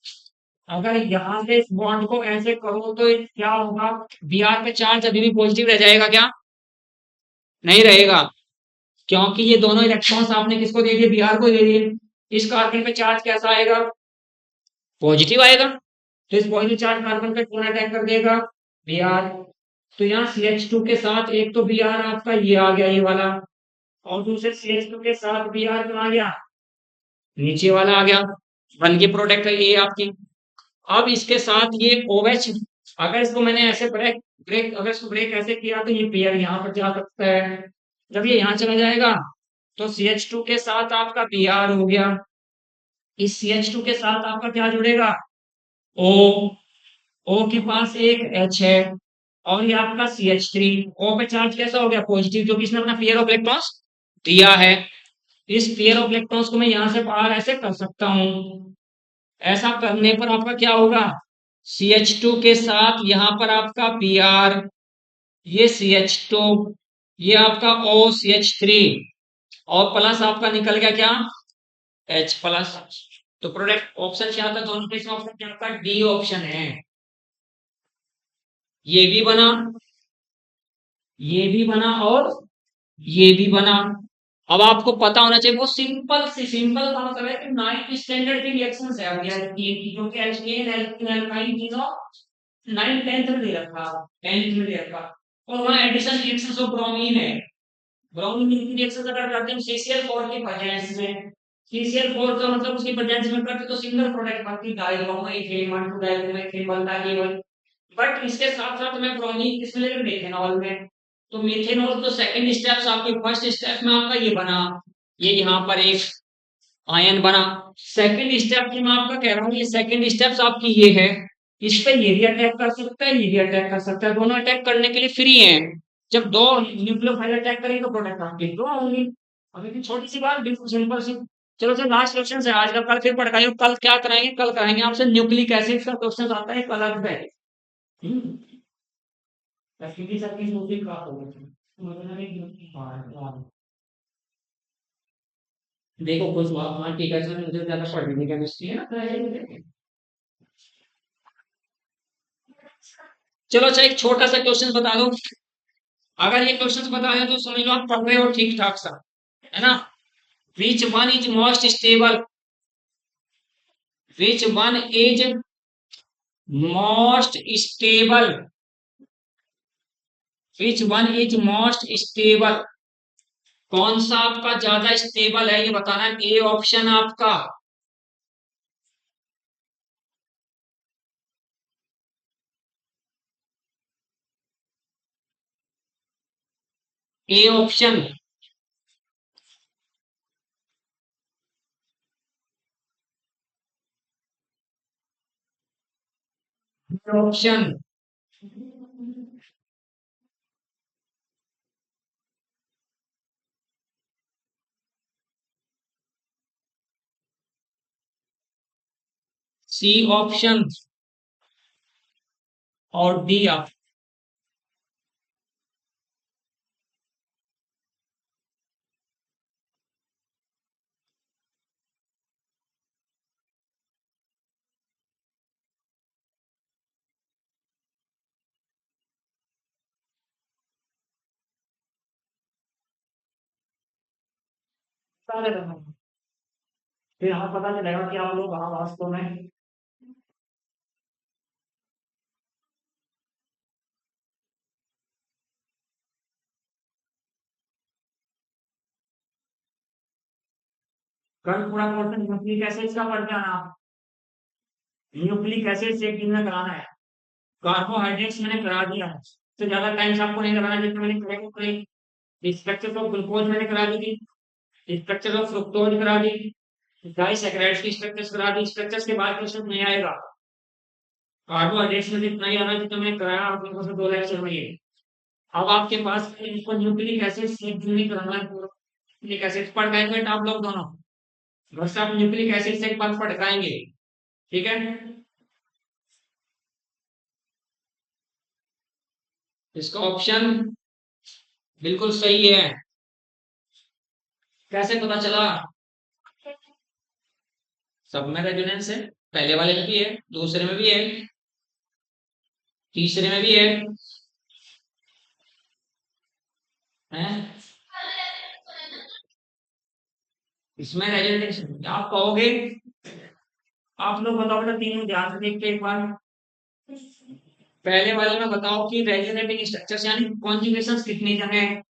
अगर यहाँ से इस बॉन्ड को ऐसे करूं तो क्या होगा, Br पे चार्ज अभी भी पॉजिटिव रह जाएगा क्या, नहीं रहेगा, क्योंकि ये दोनों इलेक्ट्रॉन्स आपने किसको दे दिए, Br को दे दिए। इस कार्बन पे चार्ज कैसा आएगा, पॉजिटिव आएगा। तो इस पॉजिटिव चार्ज कार्बन पे कौन अटैक कर देगा? Br। तो यहाँ CH2 के साथ एक तो Br आपका ये आ गया ये वाला, और दूसरे CH2 के साथ Br कहाँ आ गया? नीचे वाला आ गया। बन के प्रोडक्ट है ये आपकी। अब इसके साथ ये OH, अगर इसको मैंने ऐसे ब्रेक ब्रेक अगर इसको ब्रेक ऐसे किया तो ये पेयर यहाँ पर जा सकता है। जब ये यहाँ चला जाएगा तो CH2 के साथ आपका Br हो गया। इस CH2 के साथ आपका क्या जुड़ेगा? O। O के पास एक H है, और ये आपका CH3। O पे चार्ज कैसा हो गया? पॉजिटिव, जो कि इसने अपना पेयर ऑफ इलेक्ट्रॉन्स दिया है। इस पेयर ऑफ इलेक्ट्रॉन्स को मैं यहाँ से बाहर ऐसे कर सकता हूँ। ऐसा करने पर आपका क्या होगा? CH2 के साथ यहाँ पर आपका Br, ये CH2, ये आपका OCH3, और प्लस आपका निकल गया क्या? H plus. तो प्रोडक्ट ऑप्शन क्या था? दोनों में से ऑप्शन क्या था? डी ऑप्शन है। ये भी बना, ये भी बना, और ये भी बना। अब आपको पता होना चाहिए, वो सिंपल से सिंपल का मतलब है कि 9th स्टैंडर्ड की रिएक्शंस है। अब यार ये क्योंकि एल्केन एल्कीन एल्काइन तीनों 9 10th में दे रखा, 10th में दे रखा। और वहां एडिशन रिएक्शंस ऑफ ब्रोमीन है। ब्रोमीन की रिएक्शंस अगर करते हैं CCl4 की प्रेजेंस में, CCl4 का मतलब उसकी प्रेजेंस में करते तो सिंगल प्रोडक्ट बनती, डाइब्रोमो इथेन 1 2 डाइब्रोमो इथेन बनता है केवल। बट इसके साथ साथ मैं ब्रोमीन किसमें लेकर मेथेनॉल में। तो मेथेनॉल तो सेकंड स्टेप्स आपके, फर्स्ट स्टेप में आपका ये बना, ये यहाँ पर एक आयन बना। सेकंड स्टेप की मैं आपका कह रहा हूँ, ये सेकंड स्टेप्स आपकी ये है। इस पे ये भी अटैक कर सकता है, ये भी अटैक कर सकता है, दोनों अटैक करने के लिए फ्री हैं। जब दो न्यूक्लियोफाइल अटैक करेंगे तो प्रोडक्ट आपकी दो होंगी। अब इतनी छोटी सी बात, बिल्कुल सिंपल सी। चलो सर, लास्ट क्वेश्चन है आज का, कल फिर पढ़ाएंगे। कल क्या कराएंगे? कल कराएंगे आपसे न्यूक्लिक एसिड का क्वेश्चन आता है एक अलग है। एसिडी सबकी न्यूक्लिक का हो गया। देखो कुछ हाँ ठीक है सर, मुझे ज्यादा पढ़ने की केमिस्ट्री है ना। चलो अच्छा, एक छोटा सा क्वेश्चन बता दो। अगर ये क्वेश्चन बता दो तो समझ लो आप पढ़ रहे हो ठीक ठाक सा, है ना। Which one is most stable, which one is most stable, which one is most stable, कौन सा आपका ज्यादा स्टेबल है ये बताना है। ए ऑप्शन आपका, A option, option, C option, और डी आप। फिर हमें पता चलेगा कि आप लोग हाँ वास्तव में कल पूरा पोर्शन न्यूक्लिक एसिड का पढ़ के आना। न्यूक्लिक एसिड से कितना कराना है। कार्बोहाइड्रेट्स मैंने करा दिया है, तो ज्यादा टाइम से आपको नहीं लगाना, जितना मैंने करेगा। स्ट्रक्चर ऑफ ग्लूकोज मैंने करा दी थी, स्ट्रक्चर ऑफ फ्रुक्टोज करा दी, डाइसैकेराइड्स की स्ट्रक्चर्स करा दी। स्ट्रक्चर्स के बाद क्वेश्चन नहीं आएगा। कार्बोहाइड्रेट्स में जितना ही आना जितना मैंने कराया आप लोगों से 2 लेक्चर में ये। अब आपके पास इनको न्यूक्लिक एसिड से नहीं कराना है पूरा। न्यूक्लिक एसिड पढ़ गए आप लोग दोनों, घर से आप न्यूक्लिक एसिड से एक बार पढ़ पाएंगे, ठीक है। इसका ऑप्शन बिल्कुल सही है। कैसे पता चला? सब में रेजोनेंस है, पहले वाले में भी है, दूसरे में भी है, तीसरे में भी है, हैं? इसमें रेजोनेंस आप कहोगे, आप लोग बताओ बेटा, तीनों ध्यान से देख के एक बार। पहले वाले में बताओ कि रेजोनेटिंग स्ट्रक्चर्स यानी कॉन्जुगेशंस कितनी जगह है।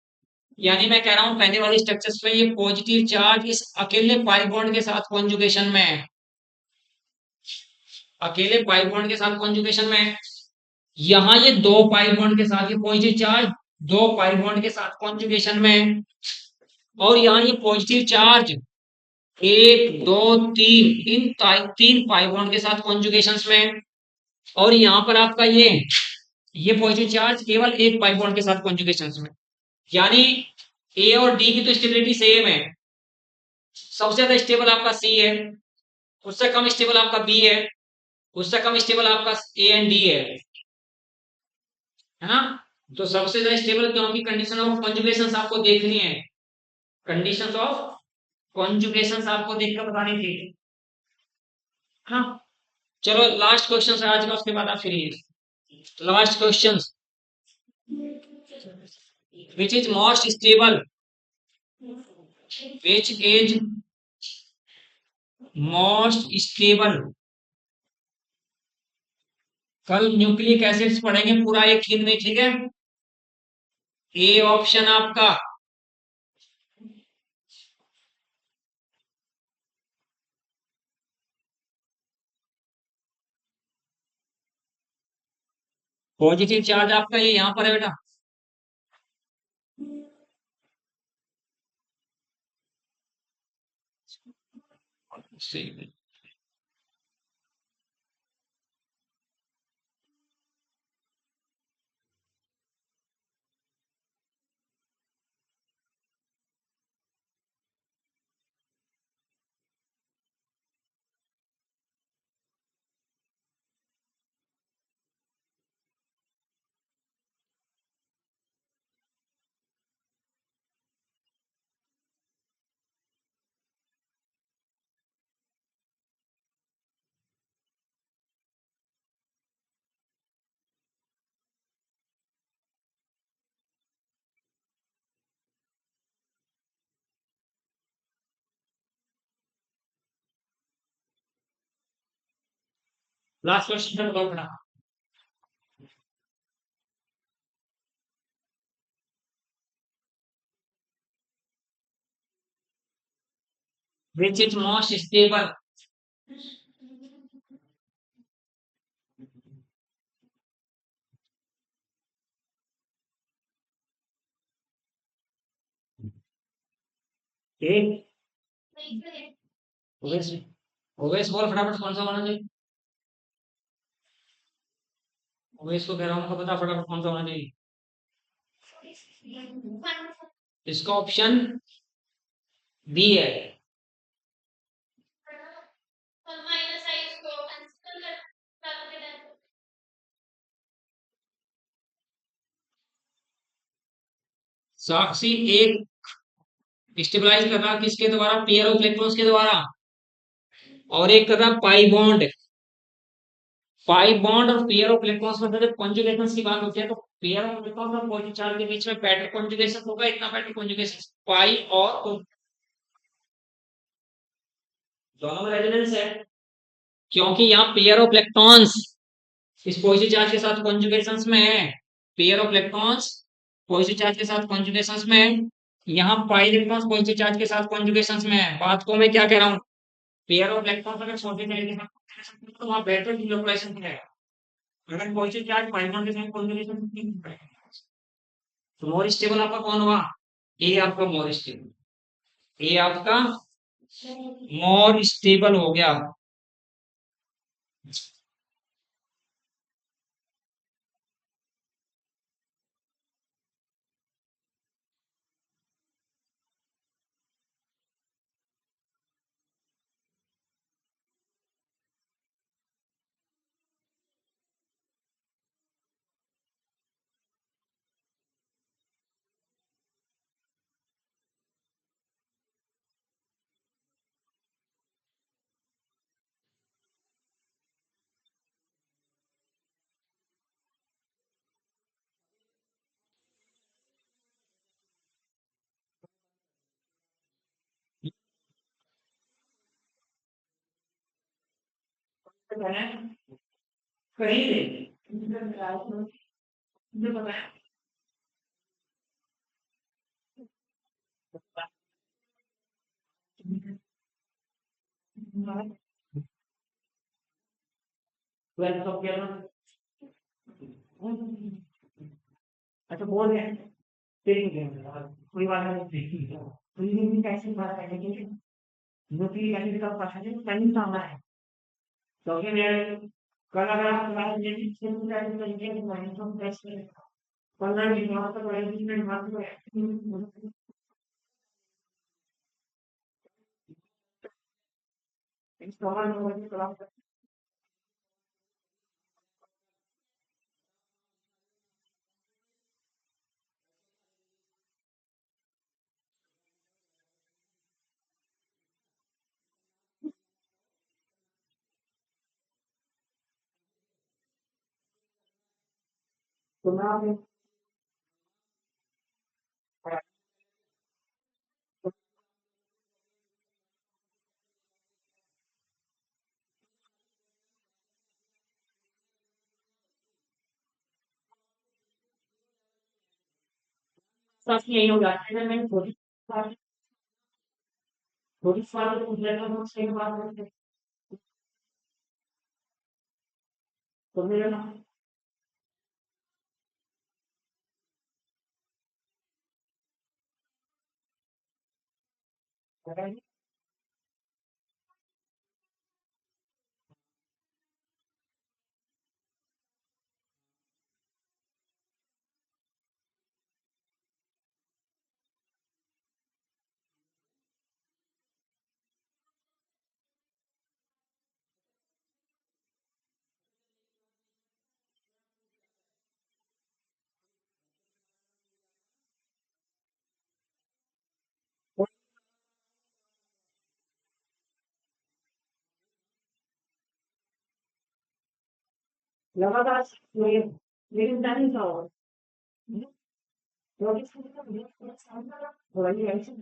यानी मैं कह रहा हूं पहले वाले स्ट्रक्चर्स में ये पॉजिटिव चार्ज इस अकेले पाई बॉन्ड के साथ कॉन्जुगेशन में है, अकेले पाई बॉन्ड के साथ कॉन्जुगेशन में है। यहाँ ये दो पाई बॉन्ड के साथ, ये पॉजिटिव चार्ज दो पाई बॉन्ड के साथ कॉन्जुगेशन में है। और यहाँ ये पॉजिटिव चार्ज एक दो तीन, इन तीन पाई बॉन्ड के साथ कॉन्जुगेशन में है। और यहाँ पर आपका ये पॉजिटिव चार्ज केवल एक पाई बॉन्ड के साथ कॉन्जुगेशन में। यानी ए और डी की तो स्टेबिलिटी सेम है। सबसे ज्यादा स्टेबल आपका सी है, उससे कम स्टेबल आपका बी है, उससे कम स्टेबल आपका ए एंड डी है ना। तो सबसे ज्यादा स्टेबल, क्योंकि कंडीशन ऑफ कॉन्जुगेशन आपको देखनी है, कंडीशंस ऑफ कॉन्जुगेशन आपको देखकर बतानी थी, है ना। चलो लास्ट क्वेश्चन है आज का, उसके बाद आप फ्री है। Last question, which is most stable, which is most stable. कल न्यूक्लिक एसिड्स पढ़ेंगे पूरा एक दिन में, ठीक है। ए ऑप्शन आपका पॉजिटिव चार्ज आपका ये यहाँ पर है बेटा। सही। लास्ट क्वेश्चन बताओ बेटा। Which is most stable. एक ओवेस, ओवेस बोल फटाफट, कौन सा होना चाहिए। ओवेस को कह रहा हूँ, पता फटाफट कौन सा होना चाहिए। इसका ऑप्शन बी है। साक्षी एक स्टेबलाइज कर रहा किसके द्वारा, पेयर ऑफ इलेक्ट्रॉन्स के द्वारा, और एक कर रहा पाई बॉन्ड। पाई बॉन्ड और पेयर ऑफ इलेक्ट्रॉन्स में जब कॉन्जुगेशन की बात होती है तो पेयर ऑफ इलेक्ट्रॉन्स और पॉजिटिव चार्ज के बीच में पैटर्न कॉन्जुगेशन होगा, इतना पैटर्न कॉन्जुगेशन पाई और दोनों में रेजोनेंस है, क्योंकि यहाँ पेयर ऑफ इलेक्ट्रॉन्स इस पॉजिटिव चार्ज के साथ कॉन्जुगेशंस में है। Pair of electrons positive charge के साथ कॉन्जुगेशंस में है। यहाँ पाई इलेक्ट्रॉन्स पॉजिटिव चार्ज के साथ कॉन्जुगेशंस में है। बात को मैं क्या कह रहा हूँ, पेयर ऑफ इलेक्ट्रॉन्स अगर पॉजिटिव चार्ज के साथ कॉन्जुगेशन में, तो वहाँ बेटर न्यूक्लियेशन है। अगर पॉजिटिव चार्ज पाई बॉन्ड के साथ कॉन्जुगेशन में, तो मोर स्टेबल आपका कौन हुआ, ए आपका मोर स्टेबल, ए आपका मोर स्टेबल हो गया। कहीं से मुझे पता है। ट्वेल्थ तो किया ना। अच्छा बोल रहे हैं ठीक है कोई बात नहीं देखी तो ये भी कैसे बात है लेकिन जो कि अभी तक पता है टाइम तो हमारा है क्योंकि मैं कल अगर आप क्लास लेने से टाइम तो ये नहीं तो कैसे 15 मिनट बाद तो 20 मिनट बाद में इस सवाल में मुझे क्लास तो मैं आपने साथ यही हो जाता है मैं छोटी सवाल को पूछ लेता हूँ उसके बाद तो मेरा लगातार ये लेकिन टाइम था और क्योंकि वही ऐसे